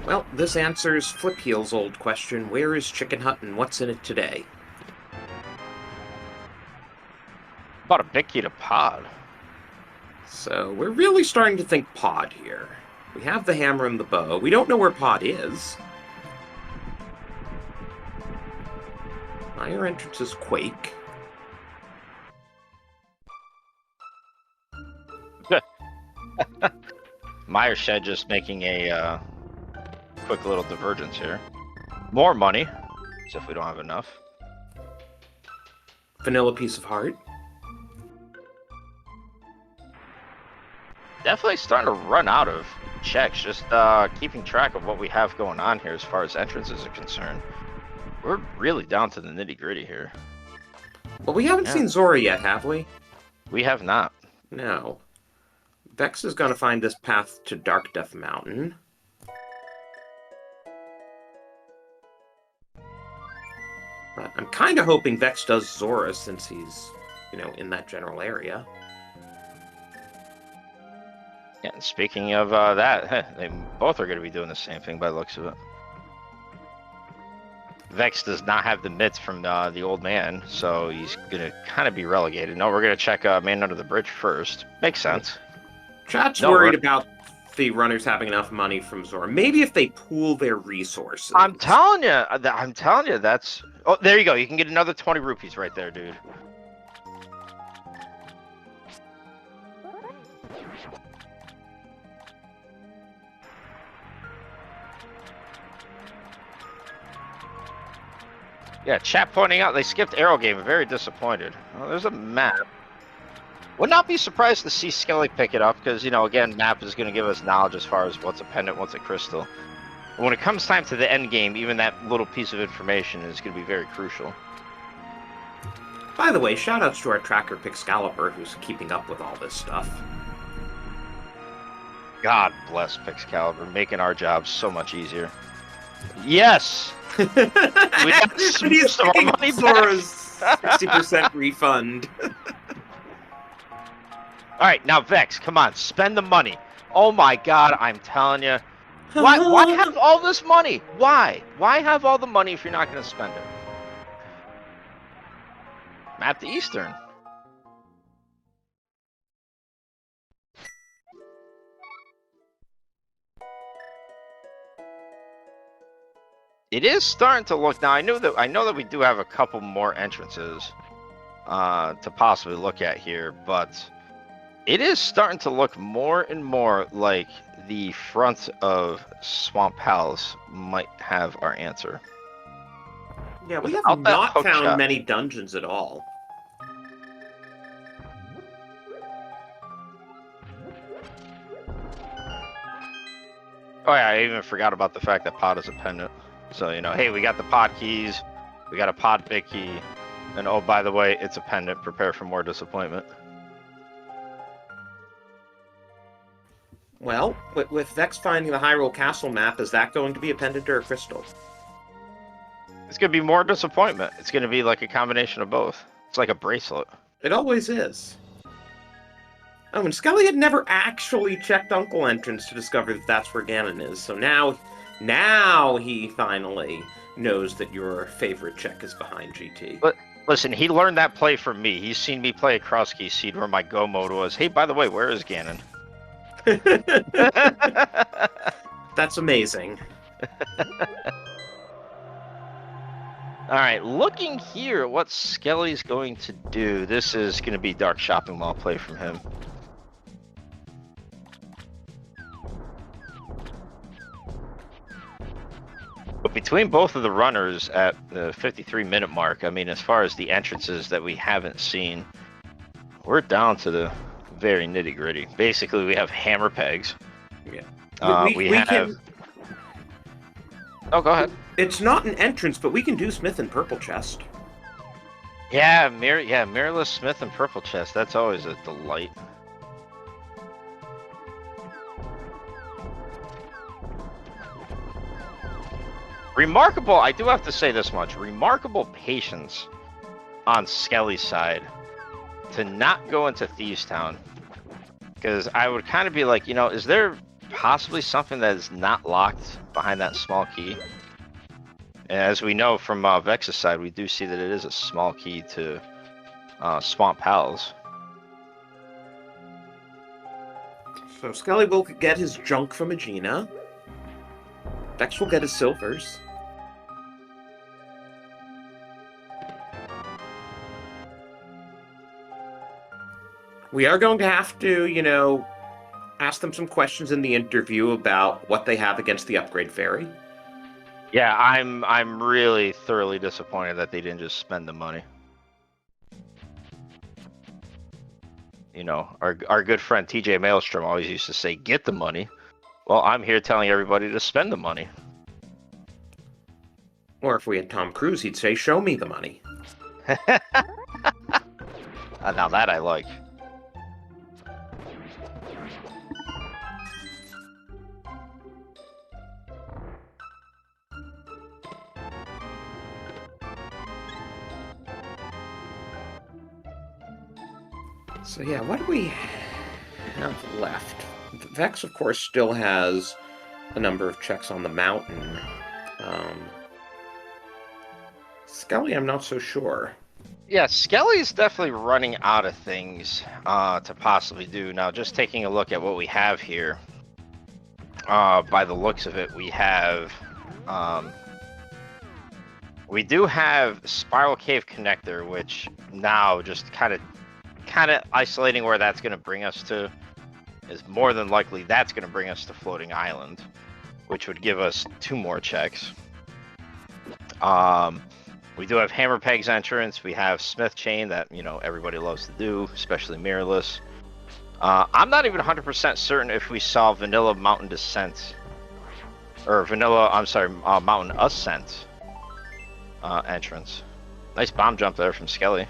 Well, this answers Flipheel's old question, where is Chicken Hut and what's in it today? About a big key to pod. So, we're really starting to think pod here. We have the hammer and the bow. We don't know where pod is. Meyer entrance is Quake. Meyer shed just making a quick little divergence here. More money, as if we don't have enough. Vanilla piece of heart. Definitely starting to run out of checks, just keeping track of what we have going on here as far as entrances are concerned. We're really down to the nitty-gritty here. Well, we haven't seen Zora yet, have we? We have not. No. Vex is going to find this path to Dark Death Mountain. But I'm kind of hoping Vex does Zora since he's, in that general area. Yeah, and speaking of that, they both are going to be doing the same thing by the looks of it. Vex does not have the mitts from the old man, so he's going to kind of be relegated. No, we're going to check Man Under the Bridge first. Makes sense. Chat's worried about the runners having enough money from Zora. Maybe if they pool their resources. I'm telling you, that's... Oh, there you go. You can get another 20 rupees right there, dude. Yeah, chat pointing out they skipped Arrow Game. Very disappointed. Oh, there's a map. Would not be surprised to see Skelly pick it up because, again, map is going to give us knowledge as far as what's a pendant, what's a crystal. But when it comes time to the end game, even that little piece of information is going to be very crucial. By the way, shoutouts to our tracker Pixcalibur, who's keeping up with all this stuff. God bless Pixcalibur, making our jobs so much easier. Yes! We got some of our money back. 60% refund. Alright, now Vex, come on, spend the money. Oh my god, I'm telling you. Why have all this money? Why? Why have all the money if you're not going to spend it? Map to Eastern. It is starting to look now. I know that we do have a couple more entrances to possibly look at here, but it is starting to look more and more like the front of Swamp Palace might have our answer. Yeah, we have not found many dungeons at all. Oh yeah, I even forgot about the fact that pod is a pendant. So, hey, we got the pod keys, we got a pod big key, and oh, by the way, it's a pendant. Prepare for more disappointment. Well, with Vex finding the Hyrule Castle map, is that going to be a pendant or a crystal? It's going to be more disappointment. It's going to be like a combination of both. It's like a bracelet. It always is. Oh, and Skelly had never actually checked Uncle Entrance to discover that that's where Ganon is, so now he finally knows that your favorite check is behind GT. But listen, he learned that play from me. He's seen me play a cross key seed where my go mode was, hey, by the way, where is Ganon? That's amazing. All right, looking here at what Skelly's going to do. This is going to be Dark Shopping Mall play from him. But between both of the runners at the 53-minute mark, I mean, as far as the entrances that we haven't seen, we're down to the very nitty-gritty. Basically, we have hammer pegs. Yeah. We have... can... Oh, go ahead. It's not an entrance, but we can do Smith and Purple Chest. Yeah, mirrorless Smith and Purple Chest. That's always a delight. Remarkable, I do have to say this much. Remarkable patience on Skelly's side to not go into Thieves Town. Because I would kind of be like, you know, is there possibly something that is not locked behind that small key? And as we know from Vex's side, we do see that it is a small key to Swamp Pals. So Skelly will get his junk from Aegina. Vex will get his silvers. We are going to have to, you know, ask them some questions in the interview about what they have against the upgrade fairy. Yeah, I'm really thoroughly disappointed that they didn't just spend the money. You know, our good friend TJ Maelstrom always used to say, "Get the money." Well, I'm here telling everybody to spend the money. Or if we had Tom Cruise, he'd say, "Show me the money." Now that I like. So yeah, what do we have left? Vex, of course, still has a number of checks on the mountain. Skelly, I'm not so sure. Yeah, Skelly's definitely running out of things to possibly do. Now, just taking a look at what we have here, by the looks of it, we have... we do have Spiral Cave Connector, which now just kind of isolating where that's going to bring us to is more than likely that's going to bring us to Floating Island, which would give us 2 more checks. We do have Hammer Peg's entrance. We have Smith Chain that, you know, everybody loves to do, especially mirrorless. I'm not even 100% certain if we saw Vanilla Mountain Descent or Mountain Ascent entrance. Nice bomb jump there from Skelly.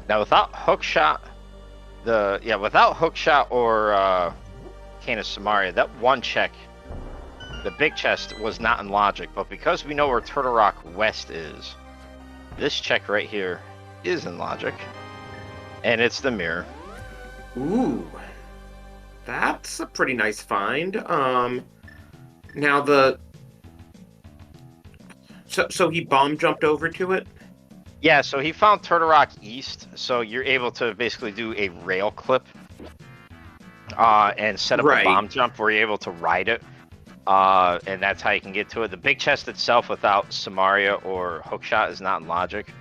Now, without hookshot, without hookshot or Cane of Samaria, that one check, the big chest, was not in logic. But because we know where Turtle Rock West is, this check right here is in logic, and it's the mirror. Ooh, that's a pretty nice find. Now the so he bomb jumped over to it. Yeah, so he found Turtle Rock East, so you're able to basically do a rail clip and set up a bomb jump where you're able to ride it, and that's how you can get to it. The big chest itself without Samaria or Hookshot is not in logic,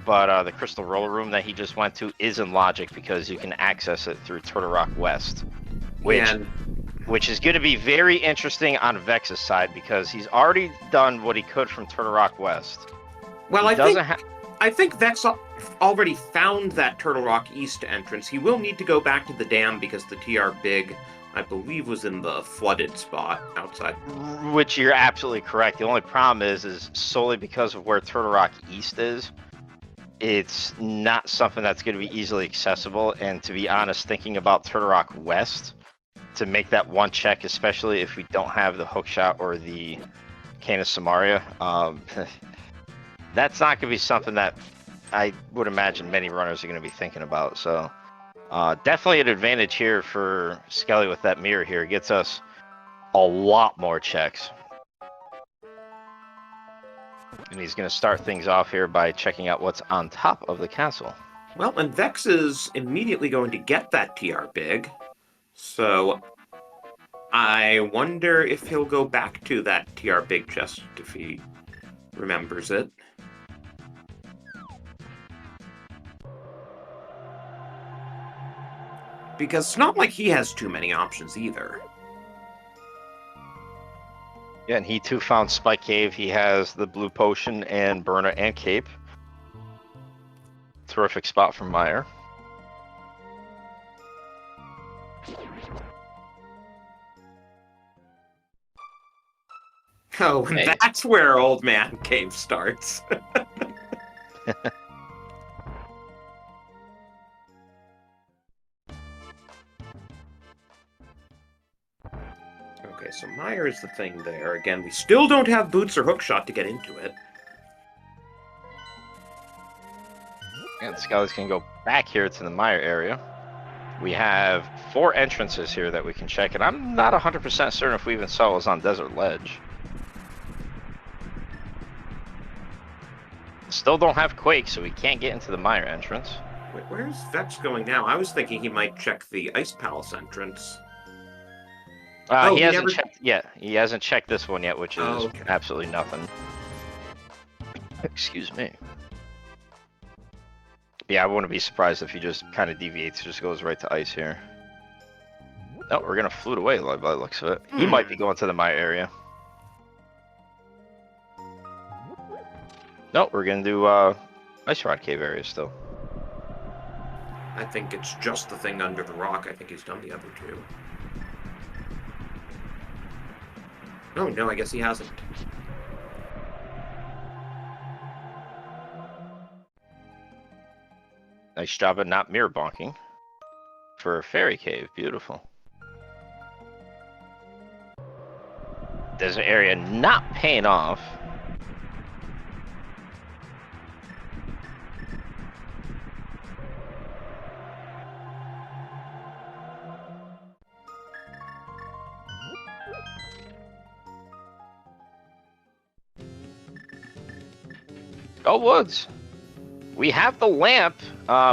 but the Crystal Roller Room that he just went to is in logic because you can access it through Turtle Rock West, which is going to be very interesting on Vex's side because he's already done what he could from Turtle Rock West. Well, I think Vex already found that Turtle Rock East entrance. He will need to go back to the dam because the TR Big, I believe, was in the flooded spot outside. Which you're absolutely correct. The only problem is solely because of where Turtle Rock East is. It's not something that's going to be easily accessible. And to be honest, thinking about Turtle Rock West, to make that one check, especially if we don't have the hookshot or the Cane of Samaria, that's not going to be something that I would imagine many runners are going to be thinking about. So definitely an advantage here for Skelly with that mirror here. It gets us a lot more checks. And he's going to start things off here by checking out what's on top of the castle. Well, and Vex is immediately going to get that TR Big. So I wonder if he'll go back to that TR Big chest if he remembers it. Because it's not like he has too many options either. Yeah, and he too found Spike Cave. He has the blue potion and burner and cape. Terrific spot from Meyer. Oh, and Hey. that's where Old Man Cave starts. Okay, so Meyer is the thing there. Again, we still don't have boots or hookshot to get into it. And Skellies can go back here to the Meyer area. We have 4 entrances here that we can check, and I'm not 100% certain if we even saw what was on Desert Ledge. Still don't have Quake, so we can't get into the Meyer entrance. Wait, where's Vex going now? I was thinking he might check the Ice Palace entrance. He hasn't checked yet. He hasn't checked this one yet, which is absolutely nothing. Excuse me. Yeah, I wouldn't be surprised if he just kind of deviates, just goes right to ice here. No, we're gonna flute away by the looks of it. He might be going to the Maya area. No, we're gonna do Ice Rod Cave area still. I think it's just the thing under the rock. I think he's done the other 2. Oh, no, I guess he hasn't. Nice job of not mirror bonking for Fairy Cave. Beautiful. Desert area not paying off. Go Woods. We have the lamp.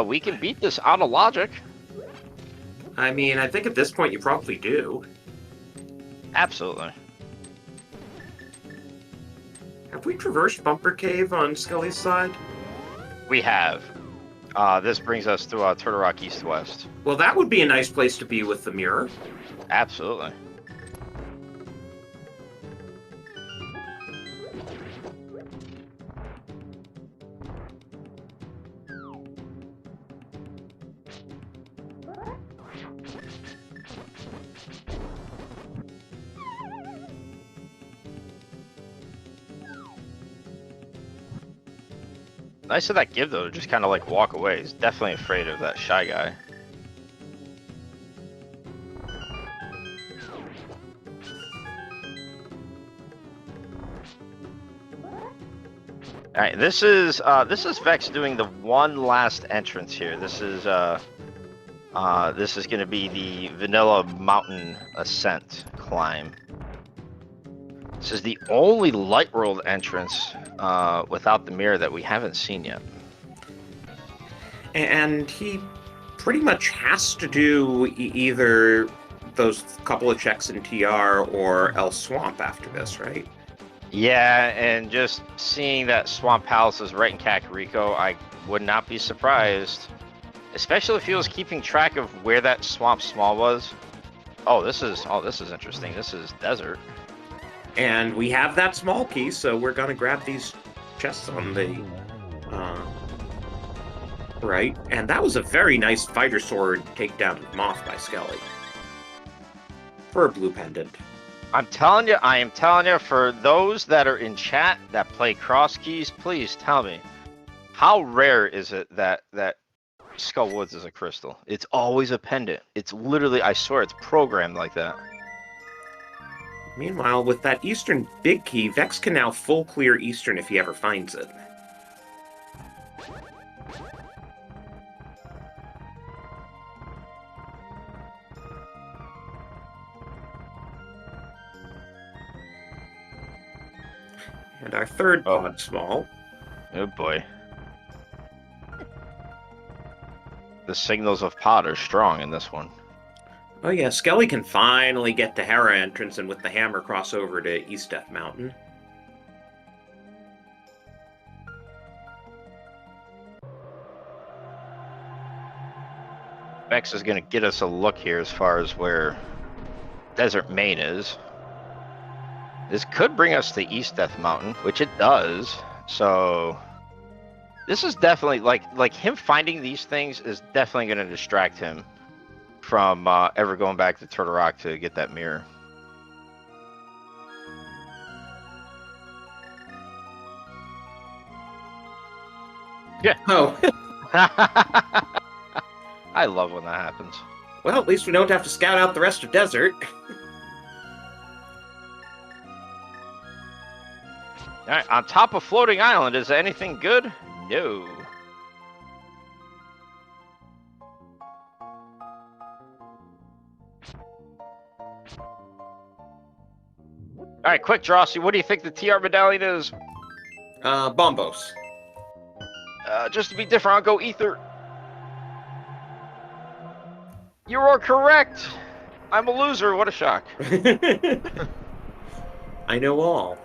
We can beat this out of logic. I mean, I think at this point you probably do. Absolutely. Have we traversed Bumper Cave on Scully's side? We have. This brings us to Turtle Rock East-West. Well, that would be a nice place to be with the mirror. Absolutely. Nice of that give, though, to just kind of like walk away. He's definitely afraid of that shy guy. All right, this is Vex doing the one last entrance here. This is going to be the Vanilla Mountain Ascent climb. This is the only Light World entrance without the mirror that we haven't seen yet. And he pretty much has to do either those couple of checks in TR or else Swamp after this, right? Yeah, and just seeing that Swamp Palace is right in Kakariko, I would not be surprised. Especially if he was keeping track of where that Swamp Small was. This is interesting. This is desert. And we have that small key, so we're gonna grab these chests on the right. And that was a very nice fighter sword takedown of Moth by Skelly. For a blue pendant. I am telling you, for those that are in chat that play cross keys, please tell me, how rare is it that Skull Woods is a crystal? It's always a pendant. It's literally, I swear, it's programmed like that. Meanwhile, with that Eastern big key, Vex can now full clear Eastern if he ever finds it. And our third pod small. Oh boy. The signals of pod are strong in this one. Oh yeah, Skelly can finally get to Hera entrance and with the hammer cross over to East Death Mountain. Vex is going to get us a look here as far as where Desert Main is. This could bring us to East Death Mountain, which it does. So this is definitely like him finding these things is definitely going to distract him from ever going back to Turtle Rock to get that mirror. Yeah. Oh, I love when that happens. well, at least we don't have to scout out the rest of desert. All right, on top of Floating Island, is anything good? No. All right, quick, Drosy, what do you think the TR medallion is? Bombos. Just to be different, I'll go Ether. You are correct. I'm a loser. What a shock. I know all.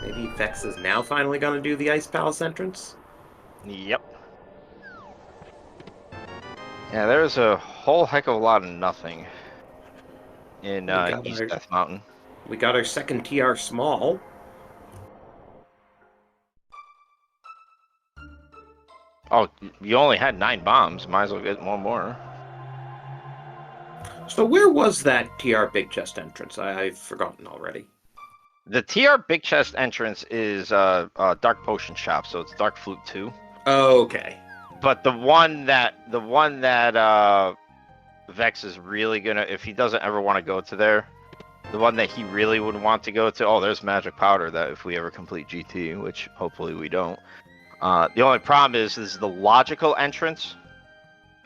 Maybe Vex is now finally going to do the Ice Palace entrance? Yep. Yeah, there's a whole heck of a lot of nothing in East Death Mountain. We got our second TR small. Oh, you only had 9 bombs. Might as well get one more. So where was that TR Big Chest entrance? I've forgotten already. The TR Big Chest entrance is Dark Potion Shop, so it's Dark Flute 2. Okay. But the one that Vex is really gonna, if he doesn't ever want to go to there, the one that he really would want to go to, oh, there's Magic Powder, that if we ever complete GT, which hopefully we don't. The only problem is the logical entrance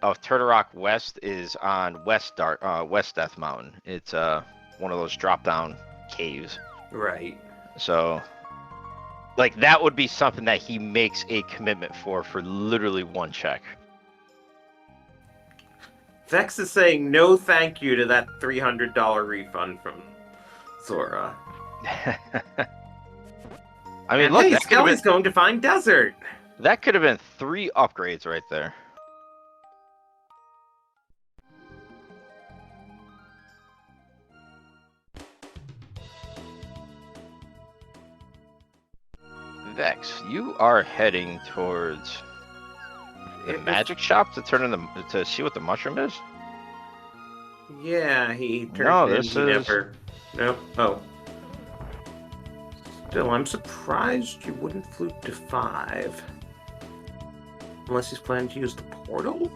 of Turtle Rock West is on West Death Mountain. It's one of those drop-down caves. Right. So, like, that would be something that he makes a commitment for literally one check. Vex is saying no thank you to that $300 refund from Zora. I mean, and look, hey, Skelly's going to find desert. That could have been 3 upgrades right there. Vex, you are heading towards the magic shop to see what the mushroom is? Yeah, he turned never. No. Oh. Still, I'm surprised you wouldn't flute to 5. Unless he's planning to use the portal?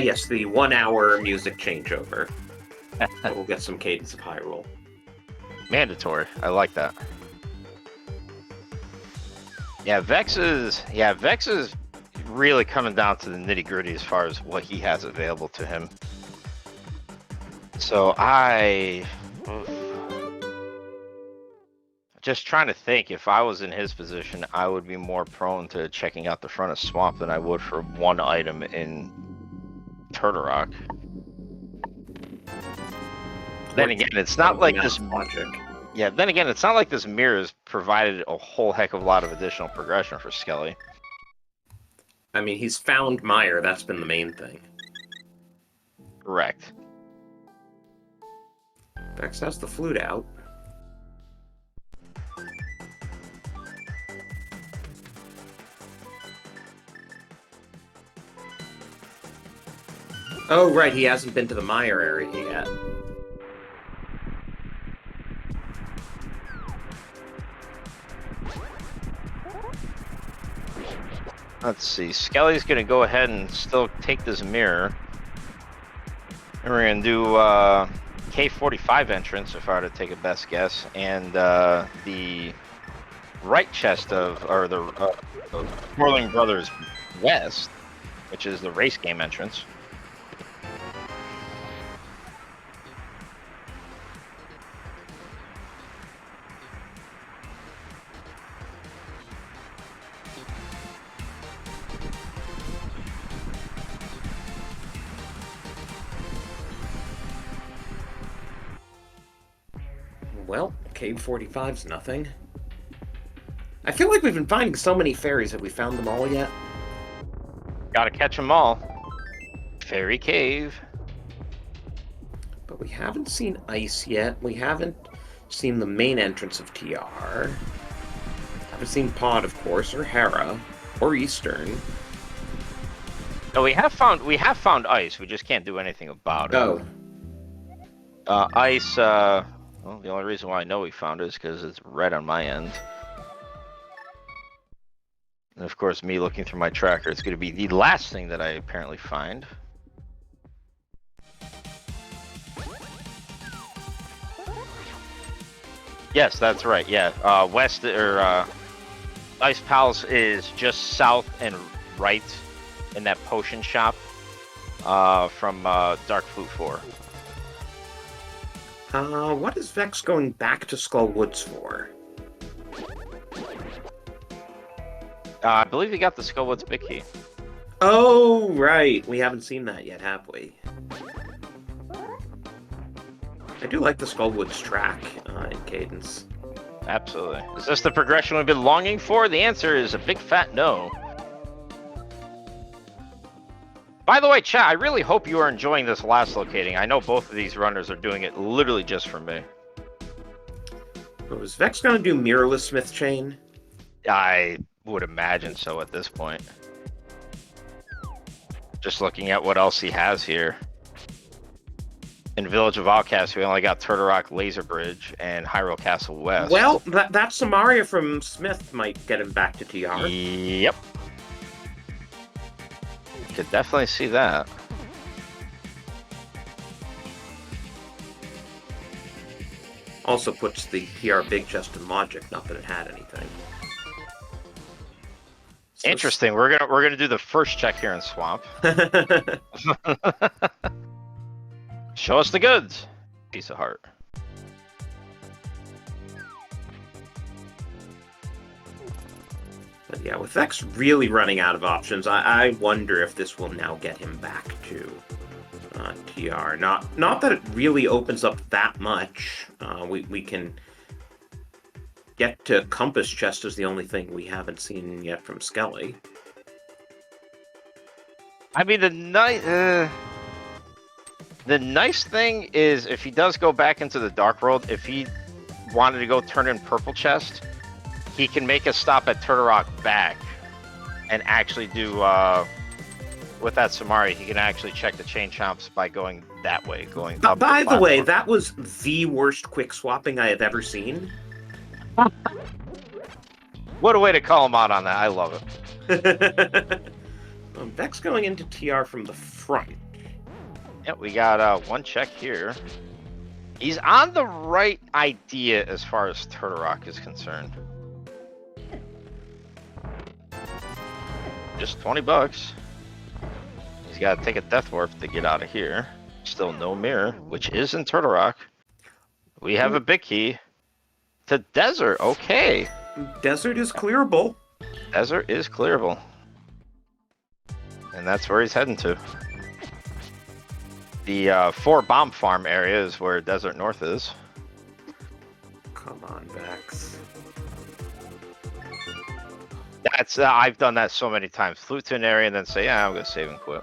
Yes, the 1-hour music changeover. We'll get some Cadence of Hyrule. Mandatory. I like that. Yeah, Vex is really coming down to the nitty-gritty as far as what he has available to him. So just trying to think, if I was in his position, I would be more prone to checking out the front of Swamp than I would for one item in Turtle Rock. Then again, it's not like this logic. Yeah, then again, it's not like this mirror has provided a whole heck of a lot of additional progression for Skelly. I mean, he's found Meyer. That's been the main thing. Correct. Vex has the flute out. Oh, right, he hasn't been to the Meyer area yet. Let's see, Skelly's gonna go ahead and still take this mirror. And we're gonna do K45 entrance, if I were to take a best guess, and the right chest of Whirling Brothers West, which is the race game entrance. Well, Cave 45's nothing. I feel like we've been finding so many fairies. Have we found them all yet? Gotta catch them all. Fairy Cave. But we haven't seen Ice yet. We haven't seen the main entrance of TR. Haven't seen Pod, of course, or Hera, or Eastern. No, we have found ice. We just can't do anything about it. Oh. Ice. Well, the only reason why I know we found it is because it's red on my end. And of course, me looking through my tracker, it's going to be the last thing that I apparently find. Yes, that's right. Yeah, west or Ice Palace is just south and right in that potion shop from Dark Flute 4. What is Vex going back to Skull Woods for? I believe you got the Skullwoods big key. Oh, right. We haven't seen that yet, have we? I do like the Skullwoods track in Cadence. Absolutely. Is this the progression we've been longing for? The answer is a big fat no. By the way, chat, I really hope you are enjoying this last locating. I know both of these runners are doing it literally just for me. Was Vex going to do Mirrorless Smith Chain? I would imagine so at this point. Just looking at what else he has here. In Village of Outcasts, we only got Turtle Rock Laser Bridge and Hyrule Castle West. Well, that Samaria from Smith might get him back to TR. Yep. Could definitely see that. Also puts the TR big chest in logic, not that it had anything. So Interesting. We're gonna do the first check here in Swamp. Show us the goods. Piece of heart. But yeah, with Vex really running out of options, I wonder if this will now get him back to TR. Not that it really opens up that much. We can get to Compass Chest is the only thing we haven't seen yet from Skelly. I mean, the nice thing is if he does go back into the Dark World, if he wanted to go turn in Purple Chest, he can make a stop at Turtle Rock back and actually do, with that Samari, he can actually check the Chain Chomps by going that way, going up By the the way, platform. that was the worst quick swapping I have ever seen. What a way to call him out on that. I love it. Vex going into TR from the front. Yep, we got one check here. He's on the right idea as far as Turtle Rock is concerned. Just 20 bucks. He's got to take a Death Warp to get out of here. Still no mirror, which is in Turtle Rock. We have a big key to Desert. Okay. Desert is clearable. Desert is clearable. And that's where he's heading to. The 4 bomb farm area is where Desert North is. Come on, Vex. That's I've done that so many times. Flute to an area and then say, yeah, I'm gonna save and quit.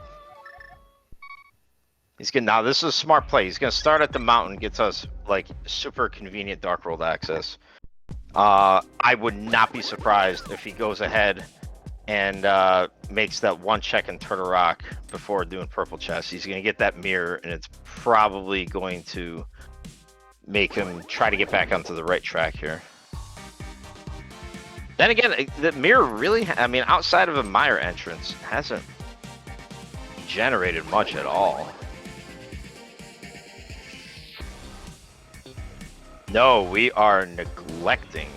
He's gonna now. This is a smart play. He's gonna start at the mountain, gets us like super convenient Dark World access. I would not be surprised if he goes ahead and makes that one check in Turtle Rock before doing Purple Chest. He's gonna get that mirror, and it's probably going to make him try to get back onto the right track here. Then again, the mirror really, I mean, outside of a Meyer entrance, hasn't generated much at all. No, we are neglecting.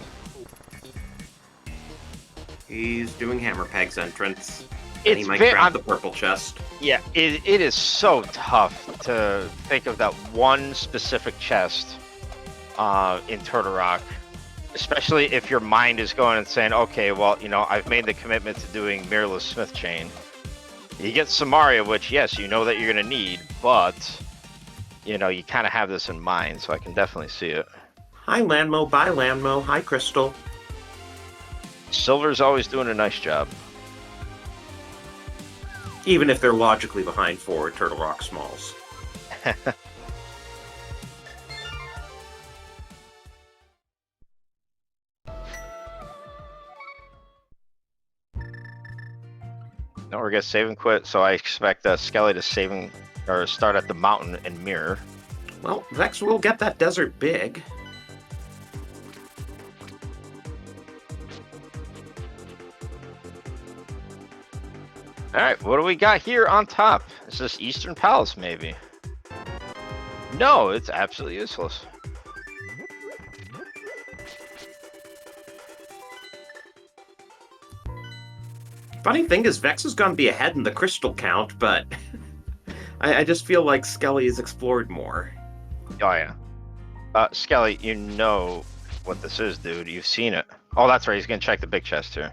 He's doing Hammer Peg's entrance. And he It's might very, grab the purple chest. yeah, it is so tough to think of that one specific chest in Turtle Rock. Especially if your mind is going and saying, okay, well, you know, I've made the commitment to doing Mirrorless Smith Chain. You get Samaria, which, yes, you know that you're going to need, but, you know, you kind of have this in mind, so I can definitely see it. Hi, Landmo. Bye, Landmo. Hi, Crystal. Silver's always doing a nice job. Even if they're logically behind for Turtle Rock Smalls. No, we're gonna save and quit, so I expect Skelly to save and, or start at the mountain and mirror. Well, Vex will get that desert big. Alright, what do we got here on top? Is this Eastern Palace, maybe? No, it's absolutely useless. Funny thing is, Vex is going to be ahead in the crystal count, but I just feel like Skelly has explored more. Oh, yeah. Skelly, you know what this is, dude. You've seen it. Oh, that's right. He's gonna check the big chest here.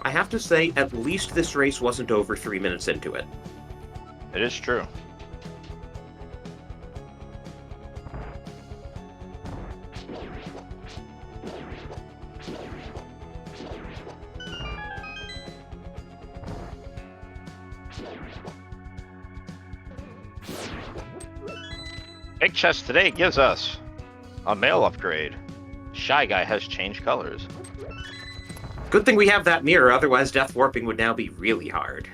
I have to say, at least this race wasn't over 3 minutes into it. It is true. Big chest today gives us a male upgrade. Shy Guy has changed colors. Good thing we have that mirror, otherwise death warping would now be really hard.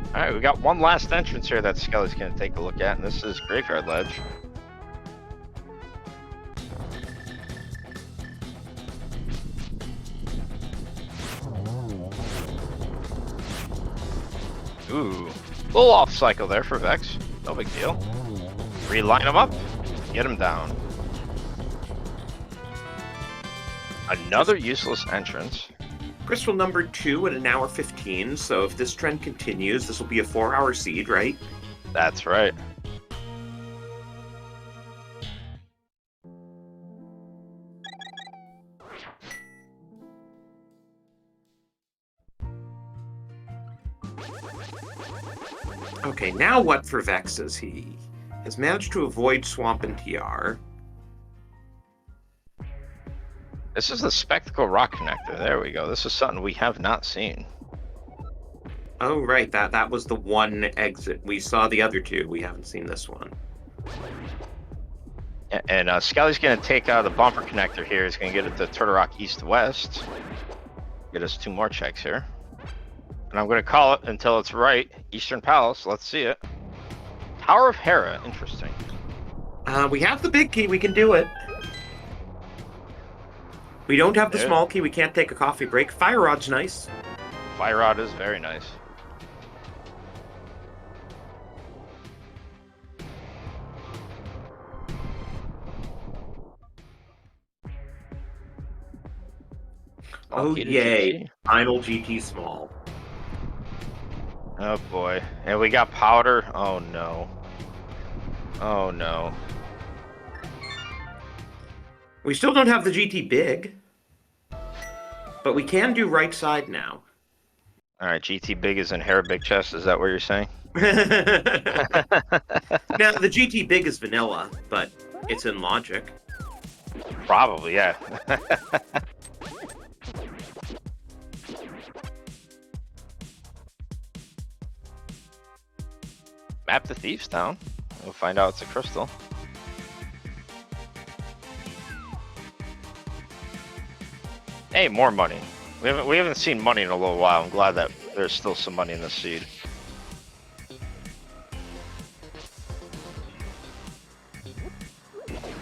Alright, we got one last entrance here that Skelly's gonna take a look at, and this is Graveyard Ledge. Ooh, little off cycle there for Vex. No big deal. Reline him up, get him down. Another useless entrance. Crystal number 2 at 1:15, so if this trend continues, this will be a 4-hour seed, right? That's right. Okay, now what for Vex is he? Has managed to avoid Swamp and TR. This is the Spectacle Rock Connector. There we go. This is something we have not seen. Oh, right, that was the one exit. We saw the other two. We haven't seen this one. And Skelly's going to take out the bumper connector here. He's going to get it to Turtle Rock East-West. Get us 2 more checks here. And I'm going to call it until it's right. Eastern Palace. Let's see it. Tower of Hera. Interesting. We have the big key. We can do it. We don't have the There. small key. We can't take a coffee break. Fire Rod's nice. Fire Rod is very nice. Oh, key to yay. GT. Final GT small. Oh boy. And we got powder. Oh no. Oh no. We still don't have the GT big. But we can do right side now. Alright, GT big is in Hera big chest. Is that what you're saying? Now, the GT big is vanilla, but it's in logic. Probably, yeah. Map the thieves down. We'll find out it's a crystal. Hey, more money. We haven't seen money in a little while. I'm glad that there's still some money in the seed.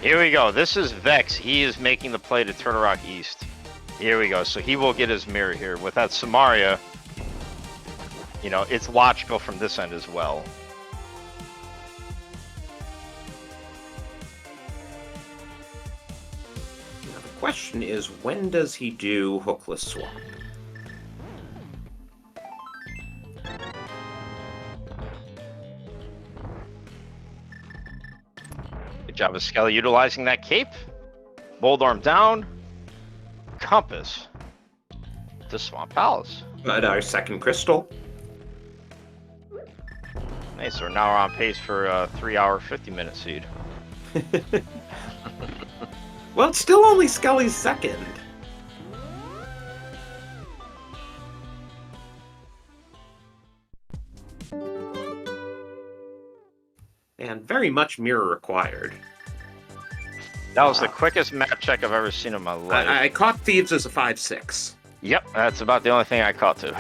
Here we go. This is Vex. He is making the play to Turtle Rock East. Here we go. So he will get his mirror here. With that Samaria, you know, it's logical from this end as well. Now, the question is, when does he do hookless swap? Good job of Skelly utilizing that cape. Bold arm down. Compass to Swamp Palace. But our second crystal. Nice, so we're now on pace for a 3-hour, 50-minute seed. Well, it's still only Skelly's second. And very much mirror required. That was the quickest map check I've ever seen in my life. I caught Thieves as a 5-6. Yep, that's about the only thing I caught too.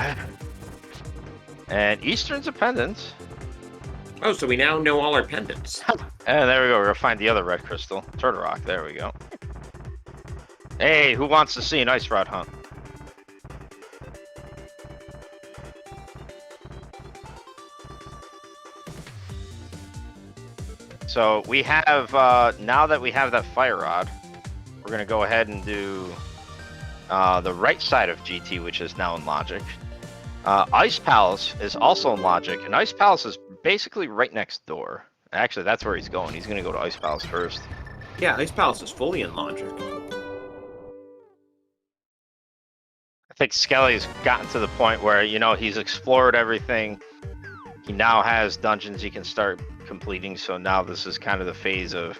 And Eastern's a pendant. Oh, so we now know all our pendants. And there we go. We're gonna find the other red crystal. Turtle Rock. There we go. Hey, who wants to see an ice rod hunt? So we have, now that we have that fire rod, we're gonna go ahead and do the right side of GT, which is now in logic. Ice Palace is also in logic, and Ice Palace is basically right next door. Actually, that's where he's going. He's gonna go to Ice Palace first. Yeah, Ice Palace is fully in logic. I think Skelly's gotten to the point where, you know, he's explored everything. He now has dungeons he can start completing, so now this is kind of the phase of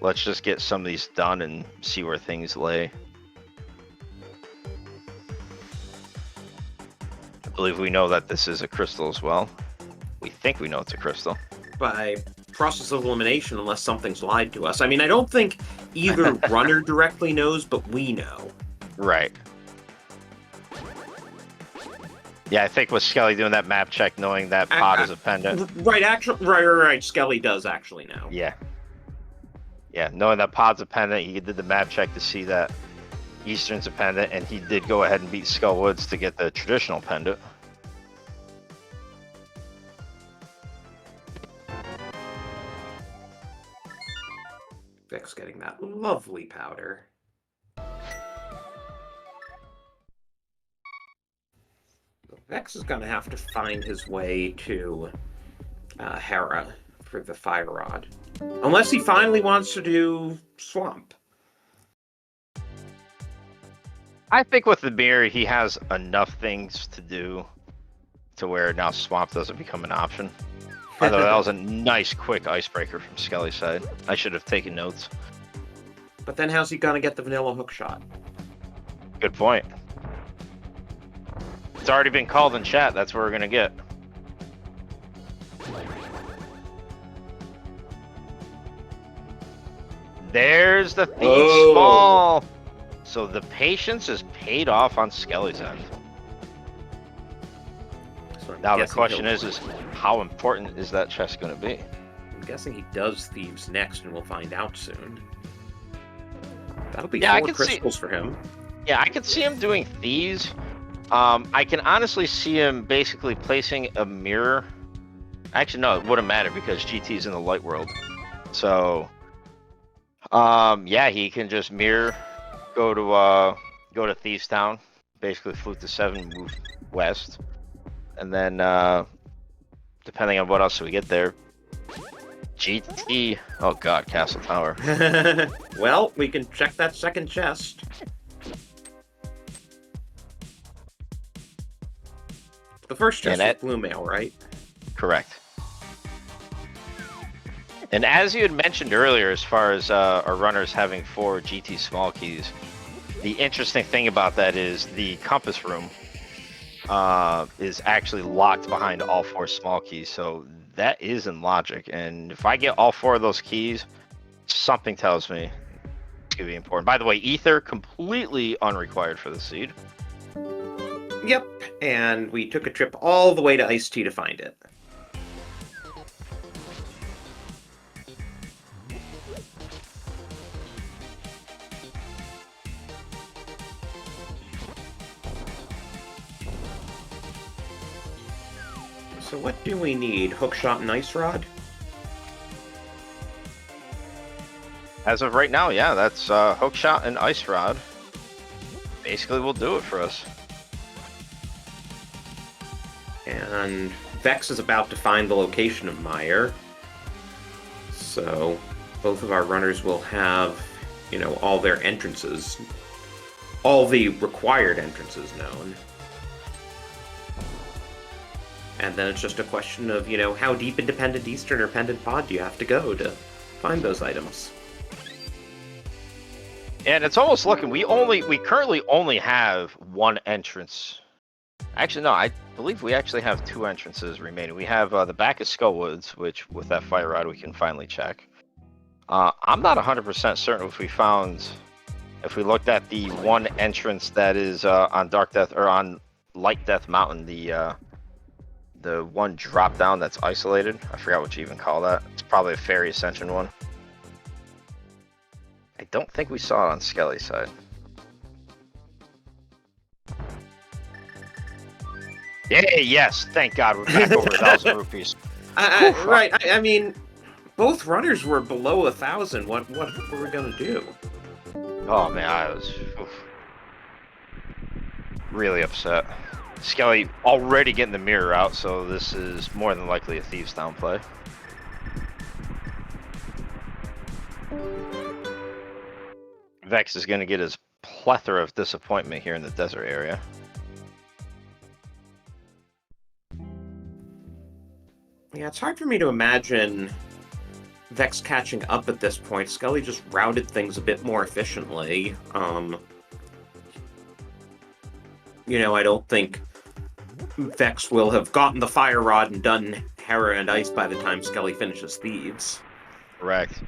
let's just get some of these done and see where things lay. I believe we know that this is a crystal as well. We think we know it's a crystal. By process of elimination, unless something's lied to us. I mean, I don't think either runner directly knows, but we know. Right. Yeah, I think with Skelly doing that map check, knowing that pod is a pendant. Right, right. Skelly does actually know. Yeah. Yeah, knowing that pod's a pendant, he did the map check to see that Eastern's a pendant, and he did go ahead and beat Skullwoods to get the traditional pendant. Vic's getting that lovely powder. Vex is going to have to find his way to Hera for the fire rod. Unless he finally wants to do Swamp. I think with the mirror, he has enough things to do to where now Swamp doesn't become an option. Although that was a nice, quick icebreaker from Skelly's side. I should have taken notes. But then how's he going to get the vanilla hook shot? Good point. It's already been called in chat. That's what we're going to get. There's the Thief Small. So the patience is paid off on Skelly's end. So Now the question is how important is that chest going to be? I'm guessing he does Thieves next, and we'll find out soon. That'll be Yeah, 4 crystals for him. Yeah, I could see him doing Thieves. I can honestly see him basically placing a mirror. Actually, no, it wouldn't matter because GT's in the light world. So, yeah, he can just mirror, go to Thieves Town, basically flute to 7, move west, and then depending on what else we get there, GT. Oh God, Castle Tower. Well, we can check that second chest. The first chest is blue mail, right? Correct. And as you had mentioned earlier, as far as our runners having 4 GT small keys, the interesting thing about that is the compass room is actually locked behind all 4 small keys. So that is in logic. And if I get all 4 of those keys, something tells me it's going to be important. By the way, Ether, completely unrequired for the seed. Yep, and we took a trip all the way to Ice Tea to find it. So what do we need? Hookshot and Ice Rod? As of right now, yeah, that's Hookshot and Ice Rod. Basically, will do it for us. And Vex is about to find the location of Meyer. So both of our runners will have, you know, all their entrances, all the required entrances known. And then it's just a question of, you know, how deep into Pendant Eastern or Pendant Pod do you have to go to find those items? And it's almost looking, we currently only have one entrance. Actually, no, I believe we actually have two entrances remaining. We have the back of Skullwoods, which with that fire rod we can finally check. I'm not 100% certain if we looked at the one entrance that is on Dark Death or on Light Death Mountain, the one drop down that's isolated. I forgot what you even call that. It's probably a Fairy Ascension one. I don't think we saw it on Skelly's side. Yay, yes, thank God we're back over 1,000 rupees. Right, I mean, both runners were below 1,000. What were we gonna do? Oh man, I was really upset. Skelly already getting the mirror out, so this is more than likely a Thieves Town play. Vex is going to get his plethora of disappointment here in the desert area. Yeah, it's hard for me to imagine Vex catching up at this point. Skelly just routed things a bit more efficiently. You know, I don't think Vex will have gotten the fire rod and done Hera and Ice by the time Skelly finishes Thieves. Correct.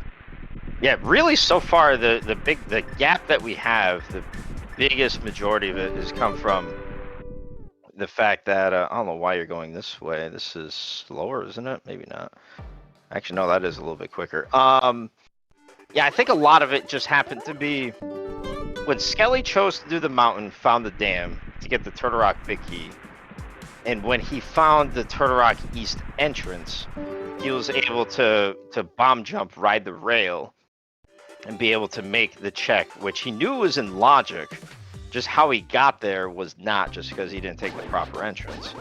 Yeah, really so far the gap that we have, the biggest majority of it has come from the fact that I don't know why you're going this way. This is slower, isn't it? Maybe not. Actually, no, that is a little bit quicker. Yeah, I think a lot of it just happened to be when Skelly chose to do the mountain, found the dam to get the Turtle Rock Big Key, and when he found the Turtle Rock East entrance, he was able to bomb jump, ride the rail, and be able to make the check, which he knew was in logic. Just how he got there was not just because he didn't take the proper entrance.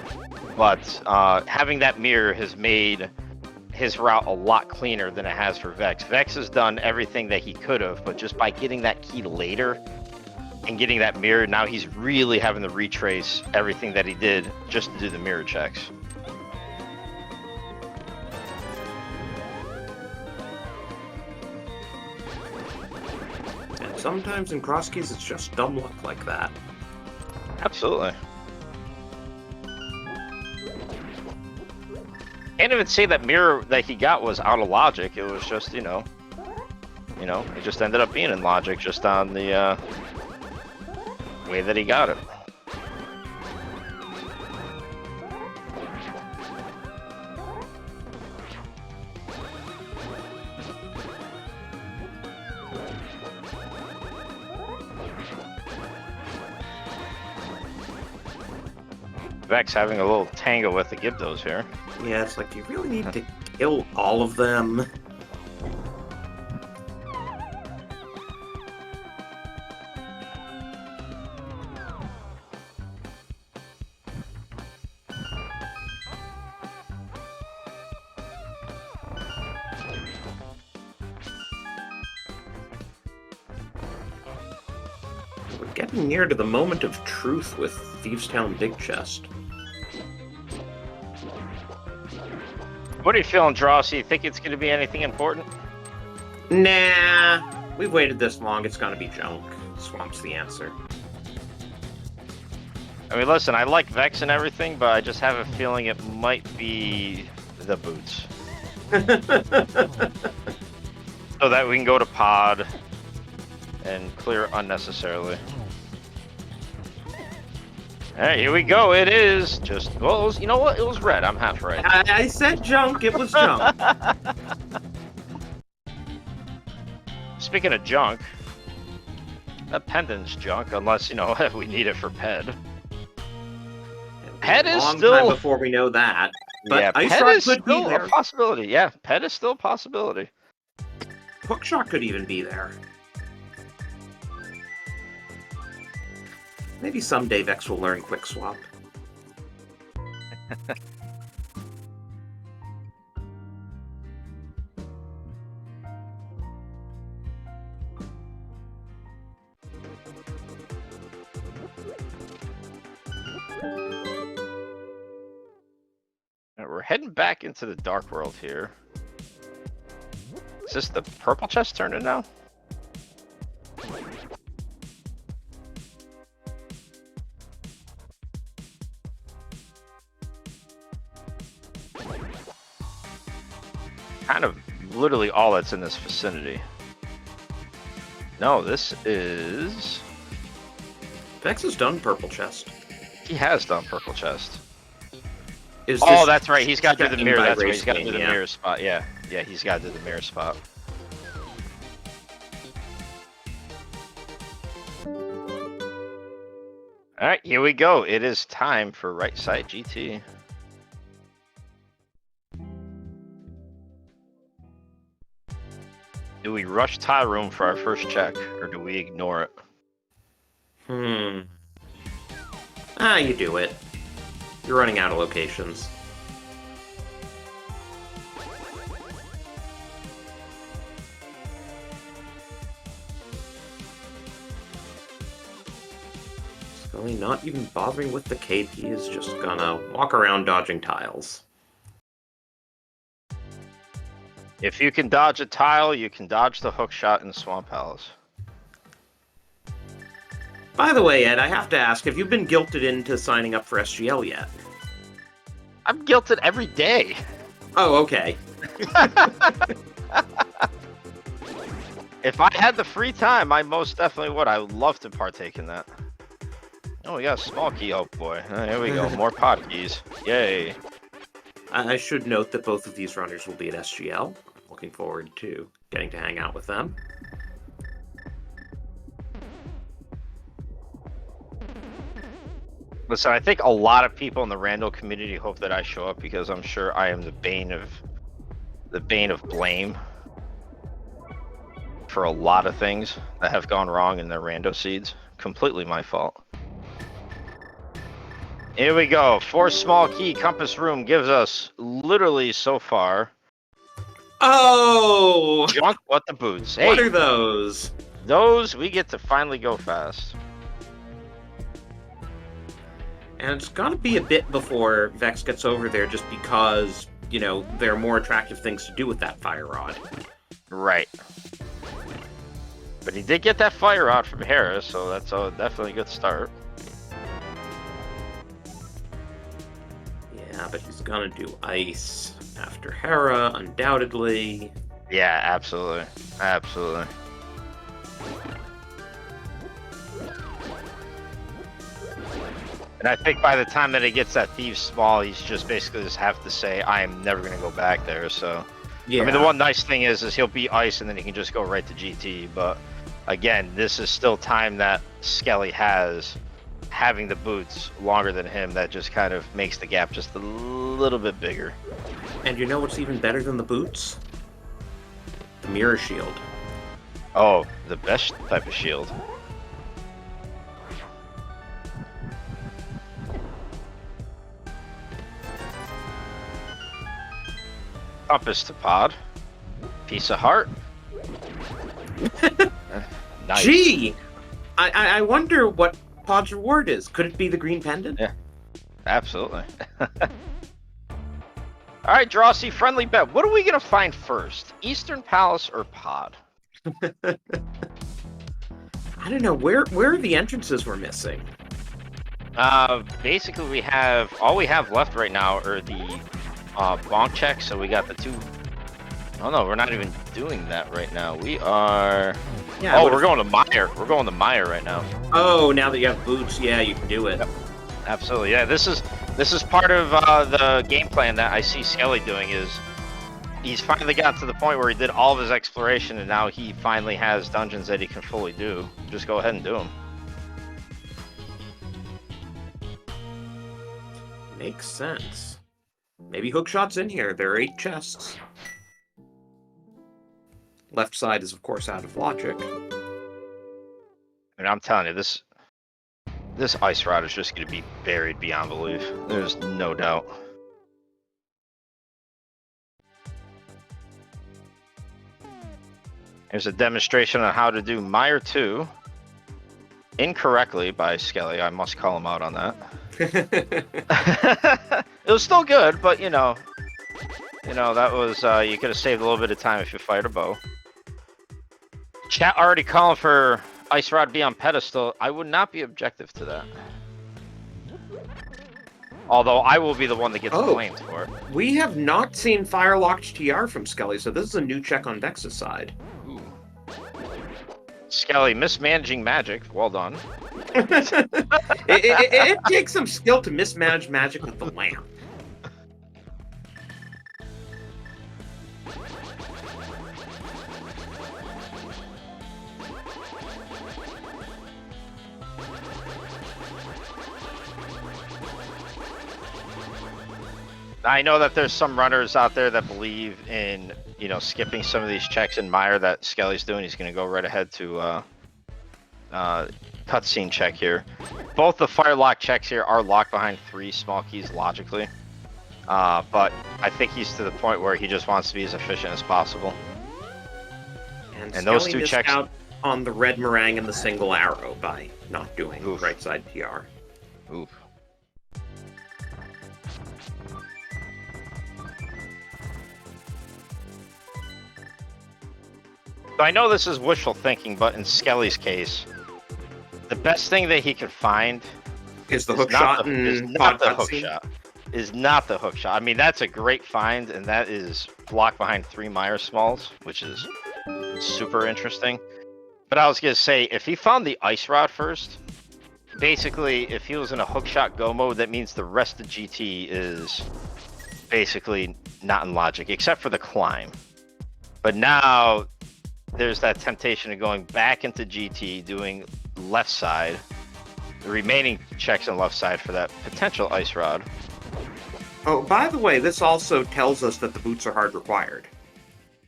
But having that mirror has made his route a lot cleaner than it has for Vex. Vex has done everything that he could have, but just by getting that key later and getting that mirror, now he's really having to retrace everything that he did just to do the mirror checks. And sometimes in cross keys, it's just dumb luck like that. Absolutely. Can't even say that mirror that he got was out of logic. It was just, you know, it just ended up being in logic just on the way that he got it. Vex having a little tango with the Gibdos here. Yeah, it's like, you really need to kill all of them. We're getting near to the moment of truth with Thieves Town Big Chest. What are you feeling, Dross? You think it's going to be anything important? Nah, we've waited this long, it's gonna be junk. Swamp's the answer. I mean, listen, I like Vex and everything, but I just have a feeling it might be the boots. So that we can go to pod and clear unnecessarily. Alright, here we go. It is just, well, it was, you know what? It was red. I'm half right. I said junk, it was junk. Speaking of junk, that pendant's junk, unless, you know, we need it for Ped. Ped is still... Long time before we know that. But yeah, Ice Ped Rod is could be still there. a possibility. Yeah, Ped is still a possibility. Hookshot could even be there. Maybe someday Vex will learn Quick Swap. heading back into the dark world here. Is this the purple chest turning now? Kind of literally all that's in this vicinity. No, this is... Vex has done purple chest. He has done purple chest. Is Oh, this that's right. He's got to do the checking mirror. by That's right. race He's got to do game, the yeah. mirror spot. Yeah, yeah. He's got to do the mirror spot. All right, here we go. It is time for right side GT. Do we rush tie room for our first check, or do we ignore it? You do it. You're running out of locations. Scully not even bothering with the cape, he is just gonna walk around dodging tiles. If you can dodge a tile, you can dodge the hook shot in Swamp Palace. By the way, Ed, I have to ask, have you been guilted into signing up for SGL yet? I'm guilted every day. Oh, okay. If I had the free time, I most definitely would. I would love to partake in that. Oh, we got a small key. Oh boy. Here we go. More pod keys. Yay. I should note that both of these runners will be at SGL. Looking forward to getting to hang out with them. Listen, I think a lot of people in the Rando community hope that I show up because I'm sure I am the bane of blame for a lot of things that have gone wrong in the Rando seeds. Completely my fault. Here we go. 4 small key compass room gives us literally so far. Oh! Junk what the boots. Hey, What are those? those we get to finally go fast. And it's gonna be a bit before Vex gets over there just because, you know, there are more attractive things to do with that fire rod. Right. But he did get that fire rod from Harris, so that's definitely a good start. Yeah, but he's gonna do ice after Hera, undoubtedly. Yeah, absolutely. Absolutely. And I think by the time that he gets that Thieves Small, he's just basically just have to say, I am never going to go back there. So, Yeah. I mean, the one nice thing is he'll beat Ice and then he can just go right to GT. But again, this is still time that Skelly has having the boots longer than him. That just kind of makes the gap just a little bit bigger. And you know what's even better than the boots? The mirror shield. Oh, the best type of shield. Compass to pod. Piece of heart. Nice. Gee! I wonder what Pod's reward is. Could it be the green pendant? Yeah. Absolutely. All right, Drosy, friendly bet. What are we gonna find first? Eastern Palace or Pod? I don't know. Where are the entrances we're missing? Basically we have all we have left right now are the bonk checks. So we got the 2. Oh no, we're not even doing that right now. We are. Yeah. Oh, we're going to Meyer. We're going to Meyer right now. Oh, now that you have boots, yeah, you can do it. Yep. Absolutely. Yeah, this is part of the game plan that I see Skelly doing. Is he's finally got to the point where he did all of his exploration, and now he finally has dungeons that he can fully do. Just go ahead and do them. Makes sense. Maybe hookshot's in here. There are 8 chests. Left side is, of course, out of logic. And I'm telling you, this ice rod is just going to be buried beyond belief. There's no doubt. Here's a demonstration on how to do Meyer 2. incorrectly by Skelly. I must call him out on that. Oh, It was still good, but that was you could have saved a little bit of time if you fired a bow. Chat already calling for Ice Rod be on pedestal. I would not be objective to that. Although I will be the one that gets blamed for it. we have not seen Firelocked TR from Skelly, so this is a new check on Vex's side. Ooh. Skelly mismanaging magic. Well done. It takes some skill to mismanage magic with the lamp. I know that there's some runners out there that believe in, skipping some of these checks in Mire that Skelly's doing. He's going to go right ahead to cutscene check here. Both the Firelock checks here are locked behind 3 small keys logically. But I think he's to the point where he just wants to be as efficient as possible. And those Skelly two missed checks out on the red meringue and the single arrow by not doing Oof. right side TR. Oof. So I know this is wishful thinking, but in Skelly's case, the best thing that he could find Is the hook shot is and not the hook shot. Is not the hook shot. I mean, that's a great find, and that is blocked behind 3 Mire Smalls, which is super interesting. But I was gonna say, if he found the Ice Rod first, basically, if he was in a hook shot go mode, that means the rest of GT is basically not in logic, except for the climb. But now there's that temptation of going back into GT, doing left side, the remaining checks on left side for that potential Ice Rod. Oh, by the way, this also tells us that the boots are hard required.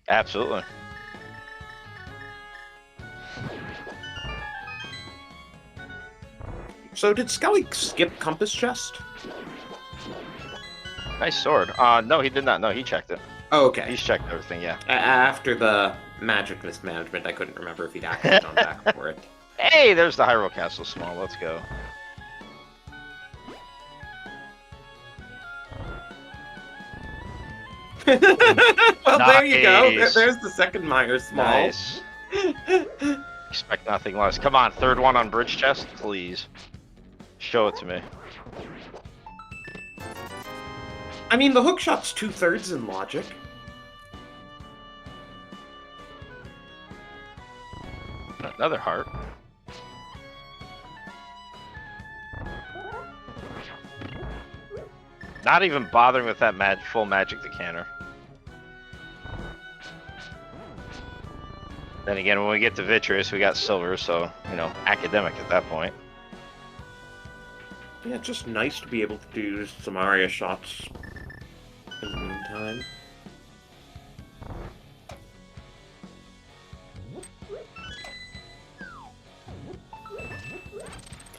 Absolutely. So did Skelly skip Compass Chest? Nice sword. No, he did not. No, he checked it. Oh, okay. He's checked everything, yeah. After the magic mismanagement, I couldn't remember if he'd actually gone back for it. Hey, there's the Hyrule Castle small. Let's go. Well, there you go. Nice. There's the second Mire small. Nice. Expect nothing less. Come on, third one on bridge chest, please. Show it to me. I mean, the hook shot's 2/3 in logic. Another heart. Not even bothering with that full magic decanter. Then again, when we get to Vitreous, we got silver, so, academic at that point. Yeah, it's just nice to be able to do some Aria shots in the meantime.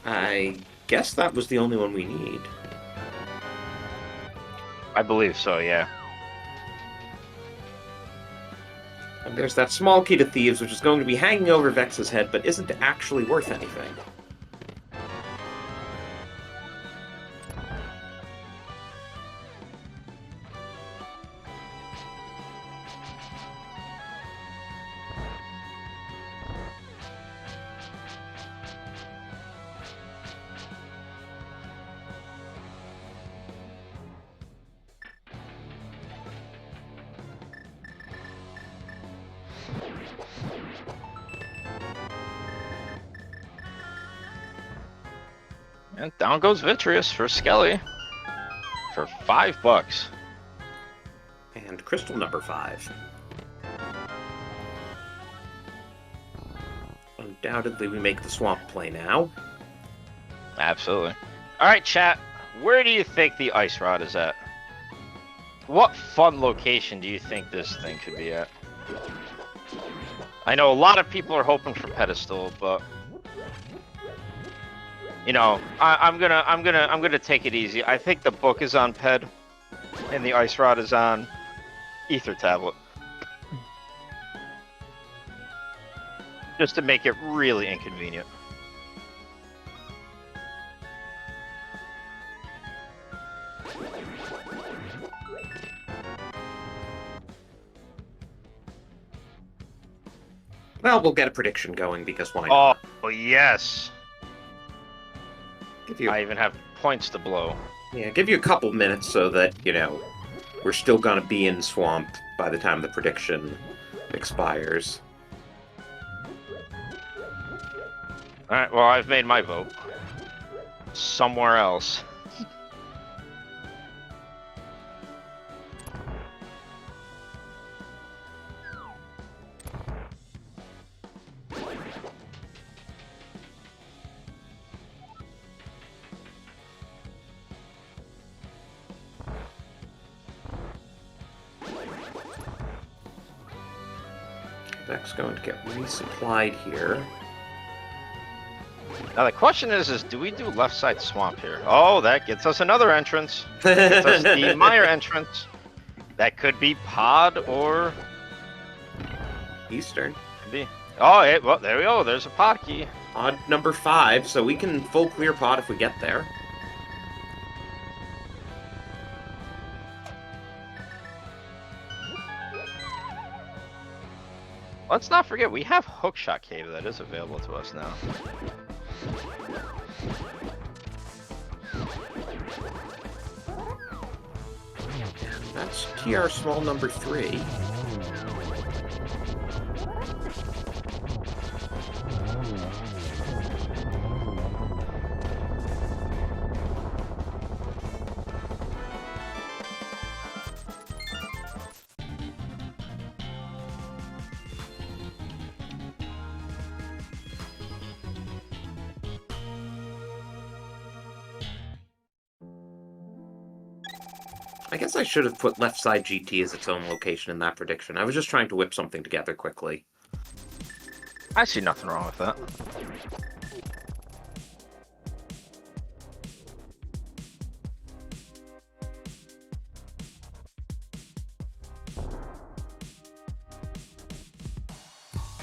I guess that was the only one we need. I believe so, yeah. And there's that small key to Thieves, which is going to be hanging over Vex's head, but isn't actually worth anything. And down goes Vitreous for Skelly. For $5. And crystal number 5. Undoubtedly, we make the swamp play now. Absolutely. Alright, chat. Where do you think the Ice Rod is at? What fun location do you think this thing could be at? I know a lot of people are hoping for Pedestal, but I'm gonna take it easy. I think the book is on Ped, and the Ice Rod is on Ether Tablet, just to make it really inconvenient. Well, we'll get a prediction going because why not? Oh, yes. Give you, I even have points to blow. yeah, give you a couple minutes so that, you know, we're still gonna be in Swamp by the time the prediction expires. Alright, well, I've made my vote. Somewhere else. Vec's going to get resupplied here. Now the question is do we do left side swamp here? Oh, that gets us another entrance. That gets us the Meyer entrance. That could be Pod or Eastern. could be. Oh, well, there we go. There's a Pod key. Pod number 5, so we can full clear Pod if we get there. Let's not forget we have Hookshot Cave that is available to us now. That's TR small number 3. I guess I should have put left side GT as its own location in that prediction. I was just trying to whip something together quickly. I see nothing wrong with that.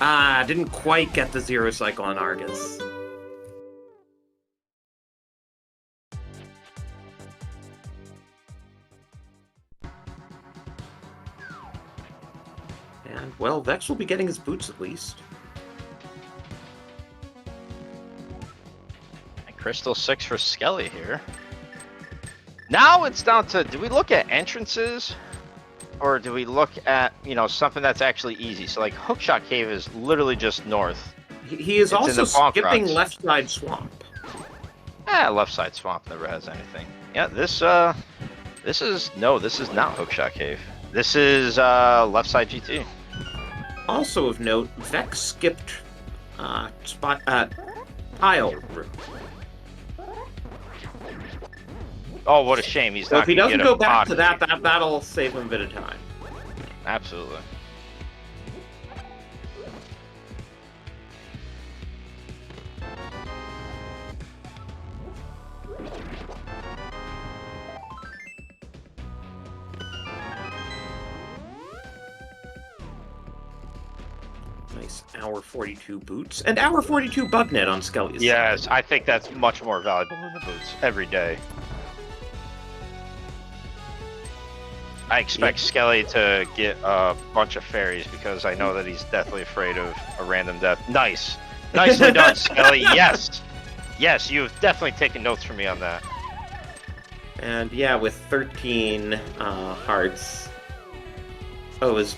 Ah, didn't quite get the 0 cycle on Argus. And, well, Vex will be getting his boots at least. And Crystal 6 for Skelly here. Now it's down to, do we look at entrances? Or do we look at, you know, something that's actually easy? So, like, Hookshot Cave is literally just north. He is It's in also the bonk skipping rocks. left side swamp. Left side swamp never has anything. Yeah, this is not Hookshot Cave. This is left side GT. Also of note, Vex skipped tile room. Oh, what a shame. He's So not if he gonna doesn't get a go back pod to key. that'll save him a bit of time. Absolutely. Nice hour 42 boots and hour 42 bug net on Skelly's. Yes, I think that's much more valuable than the boots every day. I expect Skelly to get a bunch of fairies because I know that he's deathly afraid of a random death. Nice. Nicely done, Skelly. Yes. Yes, you've definitely taken notes from me on that. And yeah, with 13 hearts. Oh, is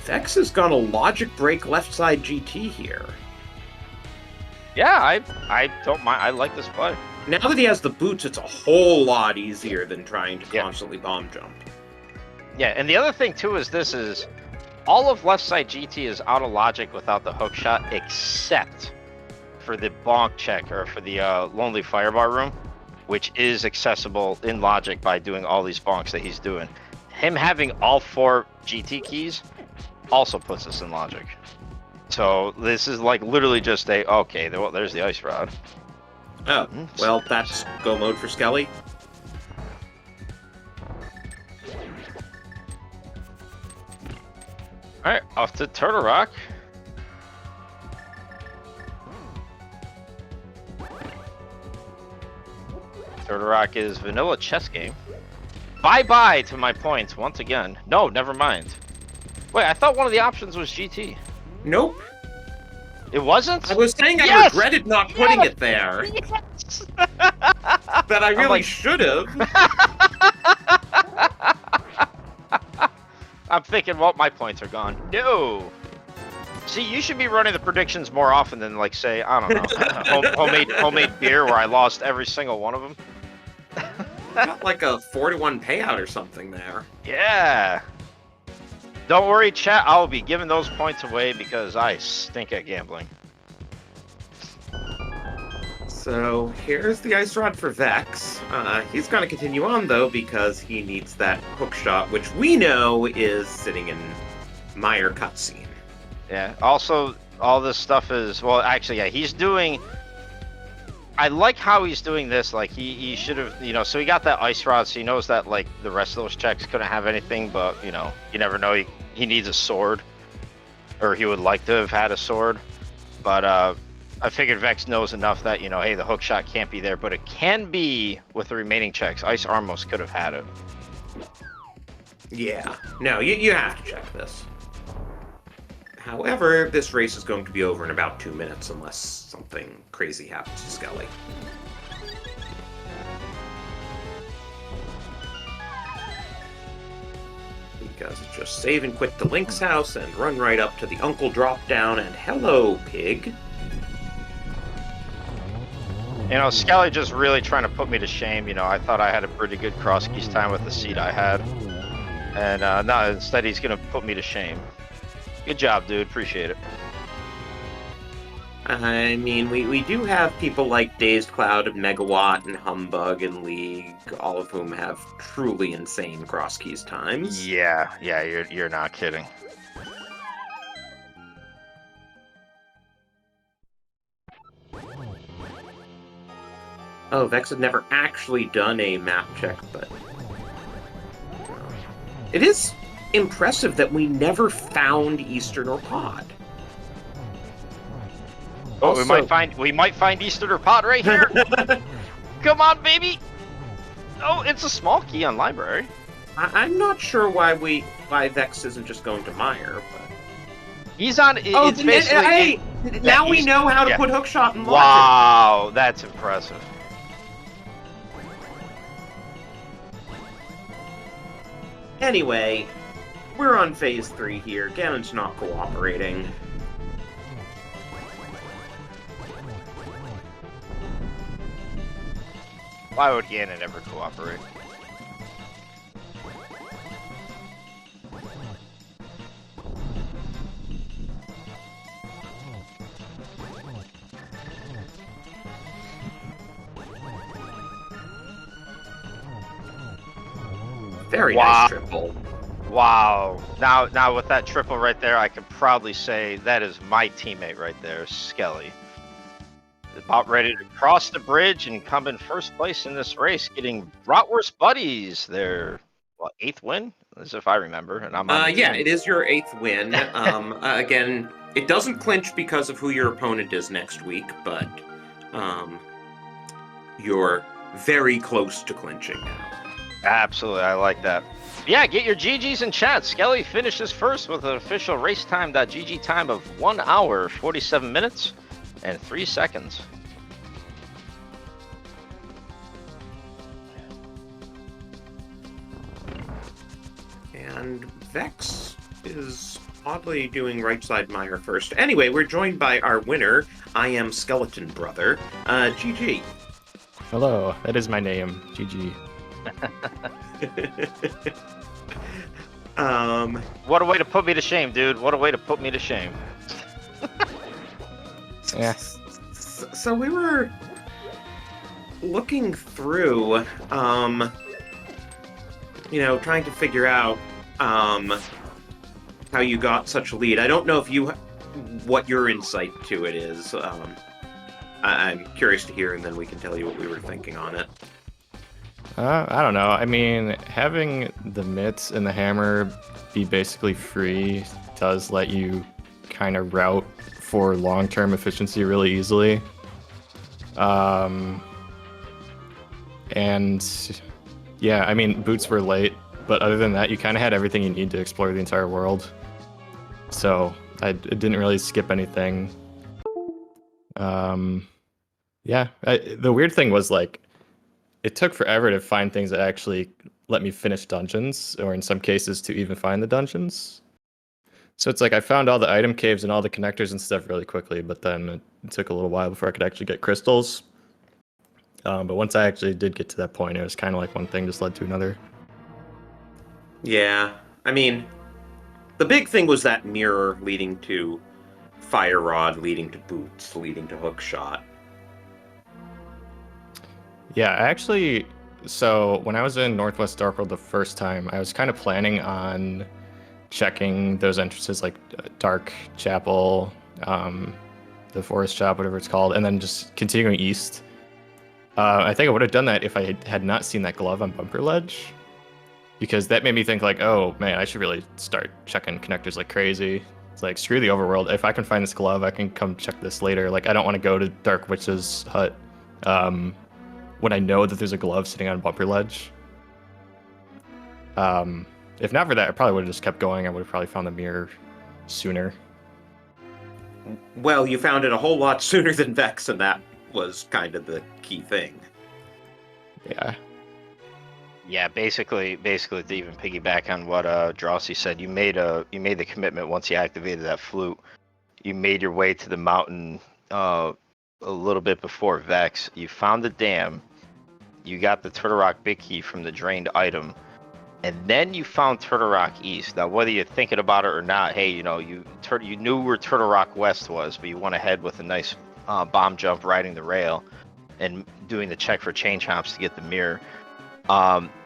Vex has gone a logic break left side GT here. Yeah, I don't mind. I like this play. Now that he has the boots, it's a whole lot easier than trying to Yeah. constantly bomb jump. Yeah, and the other thing too is all of left side GT is out of logic without the hook shot, except for the bonk check or for the lonely firebar room, which is accessible in logic by doing all these bonks that he's doing. Him having all 4 GT keys also puts us in logic. So this is like literally just a okay. Well, there's the ice rod. Oh, well, that's go mode for Skelly. All right, off to Turtle Rock. Turtle Rock is vanilla chess game. Bye-bye to my points once again. No, never mind. Wait, I thought one of the options was GT. Nope. It wasn't? I was saying I Yes! regretted not putting it there. Yes! But I really like- should have. I'm thinking, well, my points are gone. No. See, you should be running the predictions more often than, like, say, I don't know, homemade beer where I lost every single one of them. Got like a 4-to-1 payout or something there. Yeah. Don't worry, chat. I'll be giving those points away because I stink at gambling. So here's the ice rod for Vex. He's going to continue on, though, because he needs that hook shot, which we know is sitting in Meyer cutscene. Yeah. Also, all this stuff is, well, actually, yeah, he's doing. I like how he's doing this. Like, he should have, you know, so he got that ice rod, so he knows that, like, the rest of those checks couldn't have anything, but, you know, you never know. He needs a sword, or he would like to have had a sword. But, I figured Vex knows enough that, you know, hey, the hook shot can't be there, but it can be with the remaining checks. Ice Armos could have had it. Yeah. No, you have to check this. However, this race is going to be over in about 2 minutes unless something crazy happens to Skelly. Because it's just save and quit the Link's house and run right up to the Uncle drop down and hello, pig. You know, Skelly just really trying to put me to shame. You know, I thought I had a pretty good cross keys time with the seat I had. And no, instead he's going to put me to shame. Good job, dude. Appreciate it. I mean, we do have people like Dazed Cloud and Megawatt and Humbug and League, all of whom have truly insane cross keys times. Yeah, you're not kidding. Oh, Vex had never actually done a map check, but it is impressive that we never found Eastern or Pod. Oh, Also, we might find Eastern or Pod right here. Come on, baby. Oh, it's a small key on library. I'm not sure why Vex isn't just going to Meyer, but He's on. oh, It's basically. hey, now we know how to put hookshot in logic. Wow, that's impressive. Anyway, we're on phase 3 here. Ganon's not cooperating. Why would Ganon ever cooperate? Very Wow. nice triple. Wow. Now with that triple right there, I could proudly say that is my teammate right there, Skelly. About ready to cross the bridge and come in first place in this race, getting Bratwurst buddies. Their 8th win, as if I remember, and I'm on the Yeah, team. it is your 8th win. Again, it doesn't clinch because of who your opponent is next week, but you're very close to clinching now. Absolutely, I like that. Yeah, get your GGs in chat. Skelly finishes first with an official racetime.gg time of 1 hour, 47 minutes, and 3 seconds. And Vex is oddly doing right side Meyer first. Anyway, we're joined by our winner, I Am Skeleton Brother, GG. Hello, that is my name, GG. What a way to put me to shame, dude. What a way to put me to shame. Yeah. So we were looking through, you know, trying to figure out how you got such a lead. I don't know if what your insight to it is. I'm curious to hear, and then we can tell you what we were thinking on it. I don't know. I mean, having the mitts and the hammer be basically free does let you kind of route for long-term efficiency really easily. And yeah, I mean, boots were late, but other than that, you kind of had everything you need to explore the entire world. so I didn't really skip anything. Yeah, the weird thing was like it took forever to find things that actually let me finish dungeons, or in some cases to even find the dungeons. So it's like I found all the item caves and all the connectors and stuff really quickly, but then it took a little while before I could actually get crystals. But once I actually did get to that point, it was kind of like one thing just led to another. Yeah, I mean, the big thing was that mirror leading to fire rod, leading to boots, leading to hookshot. Yeah, actually, so when I was in Northwest Dark World the first time, I was kind of planning on checking those entrances like Dark Chapel, the Forest Shop, whatever it's called, and then just continuing east. I think I would have done that if I had not seen that glove on Bumper Ledge, because that made me think like, oh man, I should really start checking connectors like crazy. It's like, screw the overworld. If I can find this glove, I can come check this later. Like, I don't want to go to Dark Witch's hut when I know that there's a glove sitting on Bumper Ledge. If not for that, I probably would have just kept going. I would have probably found the mirror sooner. Well, you found it a whole lot sooner than Vex, and that was kind of the key thing. Yeah. Yeah, basically to even piggyback on what Drosy said, you made the commitment once you activated that flute. You made your way to the mountain a little bit before Vex. You found the dam. You got the Turtle Rock Big Key from the drained item, and then you found Turtle Rock East. Now, whether you're thinking about it or not, hey, you knew where Turtle Rock West was, but you went ahead with a nice bomb jump, riding the rail, and doing the check for chain chomps to get the mirror.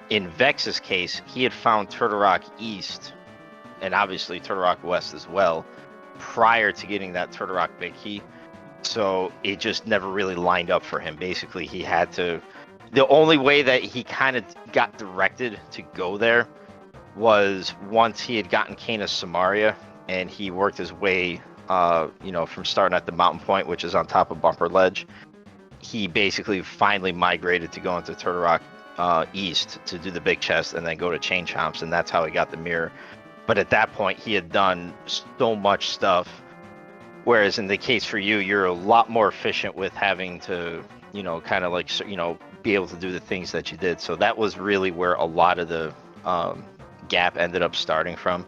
In Vex's case, he had found Turtle Rock East, and obviously Turtle Rock West as well, prior to getting that Turtle Rock Big Key. So it just never really lined up for him. Basically, he had to. The only way that he kind of got directed to go there was once he had gotten Canis Samaria, and he worked his way, from starting at the mountain point, which is on top of Bumper Ledge. He basically finally migrated to go into Turtle Rock East to do the big chest and then go to Chain Chomps, and that's how he got the mirror. But at that point, he had done so much stuff. Whereas in the case for you, you're a lot more efficient with having to, kind of like, be able to do the things that you did. So that was really where a lot of the gap ended up starting from.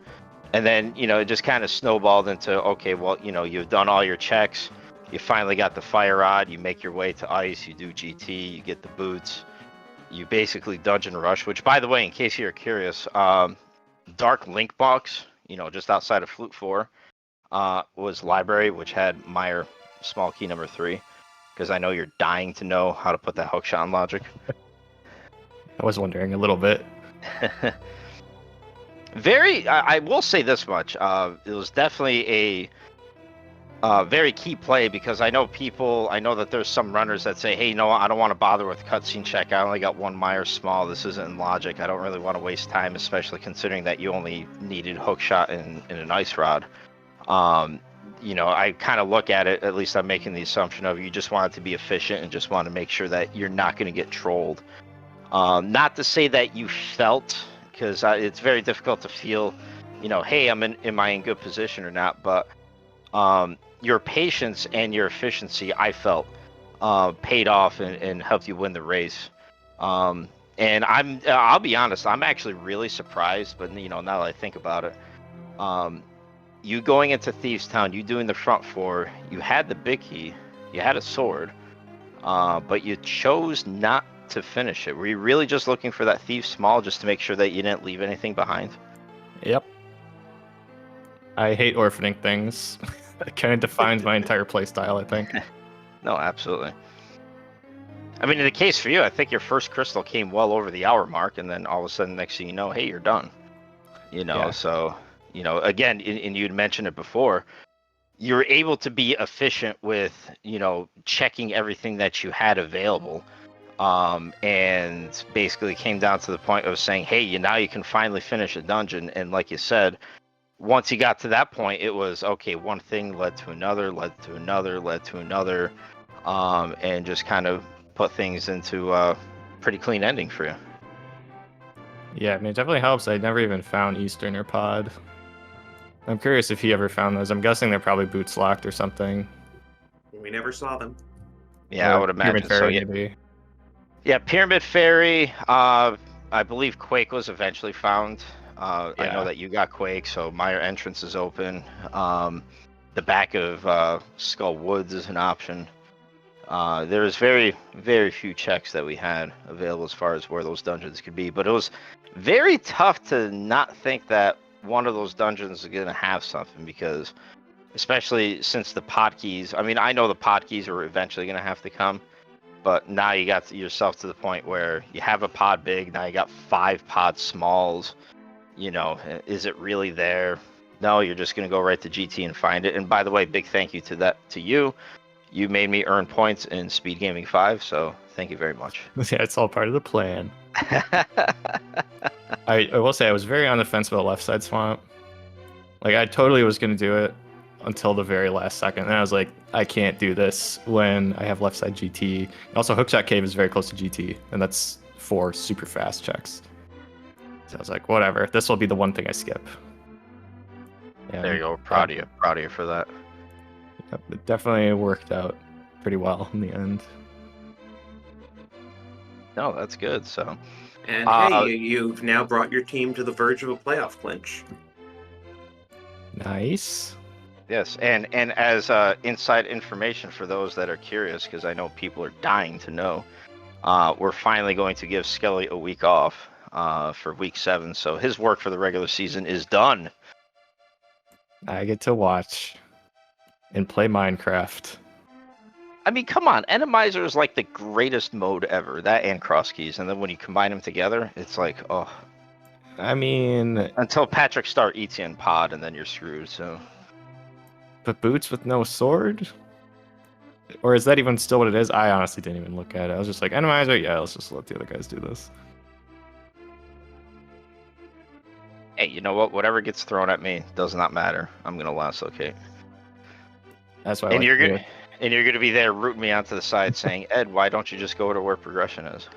And then, it just kind of snowballed into, okay, well, you've done all your checks. You finally got the fire rod. You make your way to ice. You do GT. You get the boots. You basically dungeon rush, which, by the way, in case you're curious, Dark Link Box, just outside of Flute 4, was Library, which had Meyer small key number 3, because I know you're dying to know how to put that hookshot on logic. I was wondering a little bit. I will say this much. It was definitely a very key play, because I know that there's some runners that say, hey, I don't want to bother with cutscene check. I only got one Meyer small. This isn't in logic. I don't really want to waste time, especially considering that you only needed hookshot in an ice rod. I kind of look at it, at least I'm making the assumption of you just want it to be efficient and just want to make sure that you're not going to get trolled. Not to say that you felt, because it's very difficult to feel, hey, am I in good position or not? But your patience and your efficiency, I felt, paid off and helped you win the race. And I'll be honest, I'm actually really surprised, but now that I think about it, you going into Thieves Town, you doing the front 4, you had the big key, you had a sword, but you chose not to finish it. Were you really just looking for that Thief Small just to make sure that you didn't leave anything behind? Yep. I hate orphaning things. It kind of defines my entire playstyle, I think. No, absolutely. I mean, in the case for you, I think your first crystal came well over the hour mark, and then all of a sudden, next thing you know, hey, you're done. Yeah. So, again, and you'd mentioned it before, you're able to be efficient with, checking everything that you had available. And basically came down to the point of saying, hey, now you can finally finish a dungeon. And like you said, once you got to that point, it was, okay, one thing led to another, led to another, led to another, and just kind of put things into a pretty clean ending for you. Yeah, I mean, it definitely helps. I never even found Easterner Pod. I'm curious if he ever found those. I'm guessing they're probably boots locked or something. We never saw them. Yeah, Or I would Pyramid imagine so. Fairy, Yeah, maybe. yeah. Pyramid Fairy. I believe Quake was eventually found. I know Yeah. that you got Quake, so my entrance is open. The back of Skull Woods is an option. There was very, very few checks that we had available as far as where those dungeons could be, but it was very tough to not think that one of those dungeons is going to have something, because especially since the pod keys, I mean, I know the pod keys are eventually going to have to come, but now you got yourself to the point where you have a pod big, now you got 5 pod smalls. Is it really there? No, you're just going to go right to GT and find it. And by the way, big thank you to you. You made me earn points in SpeedGaming 5, so thank you very much. Yeah, it's all part of the plan. I will say I was very on the fence about left side swamp. Like, I totally was going to do it until the very last second. And I was like, I can't do this when I have left side GT. And also, Hookshot Cave is very close to GT, and that's 4 super fast checks. So I was like, whatever. This will be the one thing I skip. And There you go. Proud of you. Proud of you for that. it definitely worked out pretty well in the end. No, that's good. So, And hey, you've now brought your team to the verge of a playoff clinch. Nice. yes, and as inside information for those that are curious, because I know people are dying to know, we're finally going to give Skelly a week off for week 7. So his work for the regular season is done. I get to watch and play Minecraft. I mean, come on, Randomizer is like the greatest mode ever. That and cross keys, and then when you combine them together, it's like, oh. I mean, Until Patrick start ETN pod, and then you're screwed. So. but boots with no sword? Or is that even still what it is? I honestly didn't even look at it. I was just like, Randomizer, yeah, let's just let the other guys do this. Hey, you know what? Whatever gets thrown at me does not matter. I'm gonna last okay. That's why I And like you're to do gonna it. and you're gonna be there rooting me onto the side, saying, "Ed, why don't you just go to where progression is?"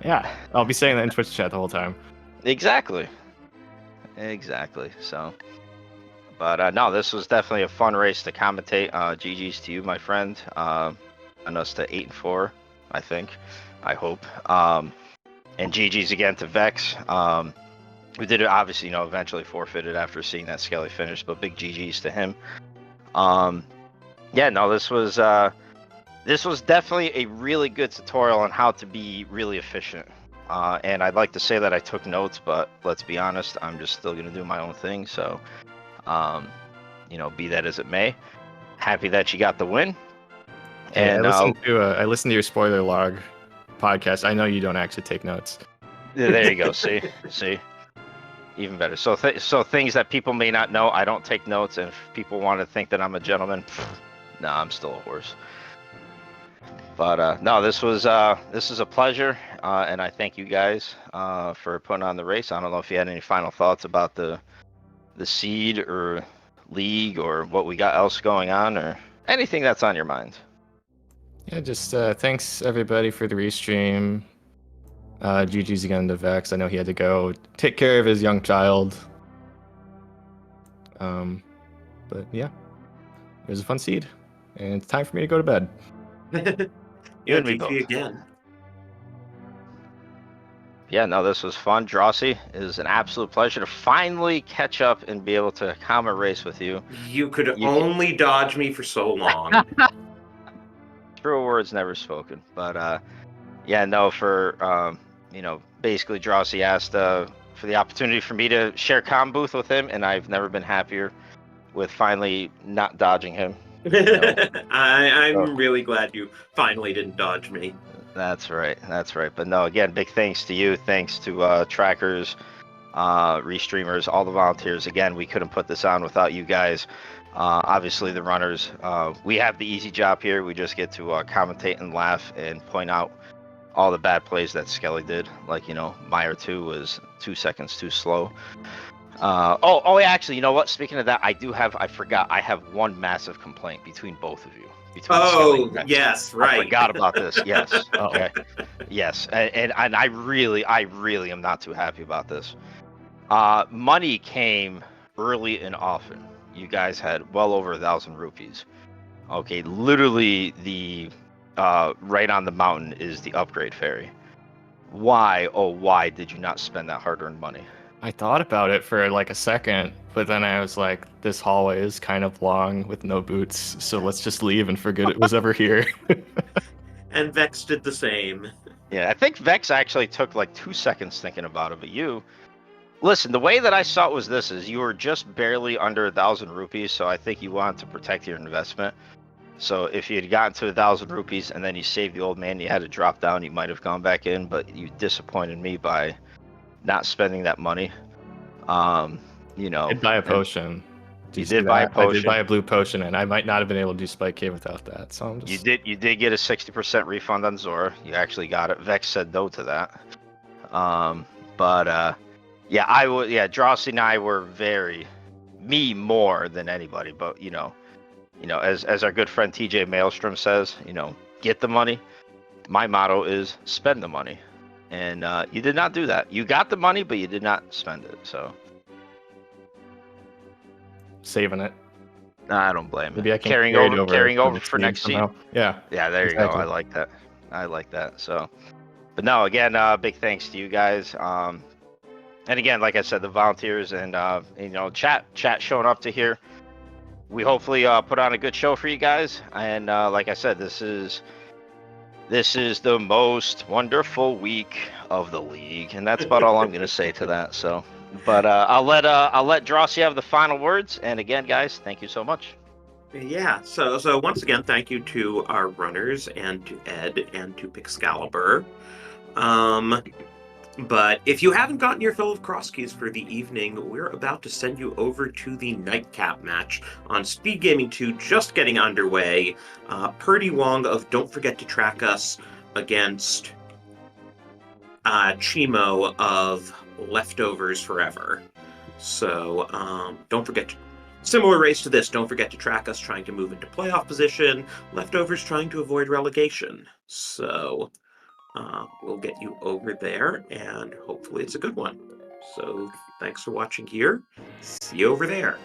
Yeah, I'll be saying that in Twitch chat the whole time. Exactly. So, but no, this was definitely a fun race to commentate. GG's to you, my friend. And us to 8-4, I think. I hope. And GG's again to Vex. We did it, obviously, eventually forfeited after seeing that Skelly finish, but big GG's to him. Yeah, no, this was definitely a really good tutorial on how to be really efficient. And I'd like to say that I took notes, but let's be honest, I'm just still gonna do my own thing. So, be that as it may. Happy that you got the win. Hey, And I listened to your spoiler log podcast. I know you don't actually take notes. there you go. See, even better. So things that people may not know, I don't take notes. And if people want to think that I'm a gentleman, no, I'm still a horse. But no, this is a pleasure, and I thank you guys for putting on the race. I don't know if you had any final thoughts about the seed or league or what we got else going on, or anything that's on your mind. Yeah, just thanks everybody for the restream. GG's again to Vex. I know he had to go take care of his young child. But yeah, it was a fun seed, and it's time for me to go to bed. Yeah, and me GG both. again. Yeah, no, this was fun. Drosy, it is an absolute pleasure to finally catch up and be able to comment race with you. You could only dodge me for so long. True words never spoken. But yeah, no, for basically Drosy asked for the opportunity for me to share comm booth with him, and I've never been happier with finally not dodging him. I'm really glad you finally didn't dodge me. That's right. But no, again, big thanks to you. Thanks to trackers, restreamers, all the volunteers. Again, we couldn't put this on without you guys. Obviously, the runners. We have the easy job here. We just get to commentate and laugh and point out all the bad plays that Skelly did. Like, Meyer 2 was 2 seconds too slow. Yeah, actually, you know what? Speaking of that, I forgot. I have one massive complaint between both of you. Oh, yes, right. I forgot about this. Yes. Okay. Yes. And I really am not too happy about this. Money came early and often, you guys had well over 1,000 rupees. Okay, literally the right on the mountain is the upgrade ferry. Why, oh why did you not spend that hard-earned money? I thought about it for like a second, but then I was like, this hallway is kind of long with no boots, so let's just leave and forget it was ever here. And Vex did the same. Yeah, I think Vex actually took like 2 seconds thinking about it, but you listen, the way that I saw it was this is you were just barely under 1,000 rupees, so I think you wanted to protect your investment. So if you had gotten to 1,000 rupees and then you saved the old man, you had to drop down, you might have gone back in, but you disappointed me by not spending that money. You know, I did buy a potion. You did buy a I did potion. buy a blue potion, and I might not have been able to do Spike Cave without that. So I'm just... You did get a 60% refund on Zora. You actually got it. Vex said no to that. Yeah, Drosy and I were me more than anybody, but you know, as our good friend TJ Maelstrom says, get the money. My motto is spend the money, and you did not do that. You got the money, but you did not spend it. So saving it. I don't blame Maybe it. I can carrying over for next season. Yeah. Yeah, there you go. I like that. So, but no, again, big thanks to you guys. And again, like I said, the volunteers and chat showing up to here. We hopefully put on a good show for you guys. And like I said, this is the most wonderful week of the league, and that's about all I'm going to say to that. So, but I'll let Drosy have the final words. And again, guys, thank you so much. Yeah, so once again, thank you to our runners and to Ed and to Pixcalibur. But if you haven't gotten your fill of cross keys for the evening, we're about to send you over to the nightcap match on SpeedGaming 2, just getting underway. Purdy Wong of Don't Forget to Track Us against Chimo of Leftovers Forever. So don't forget to... Similar race to this, Don't Forget to Track Us trying to move into playoff position, Leftovers trying to avoid relegation. So we'll get you over there, and hopefully it's a good one. So thanks for watching here. See you over there.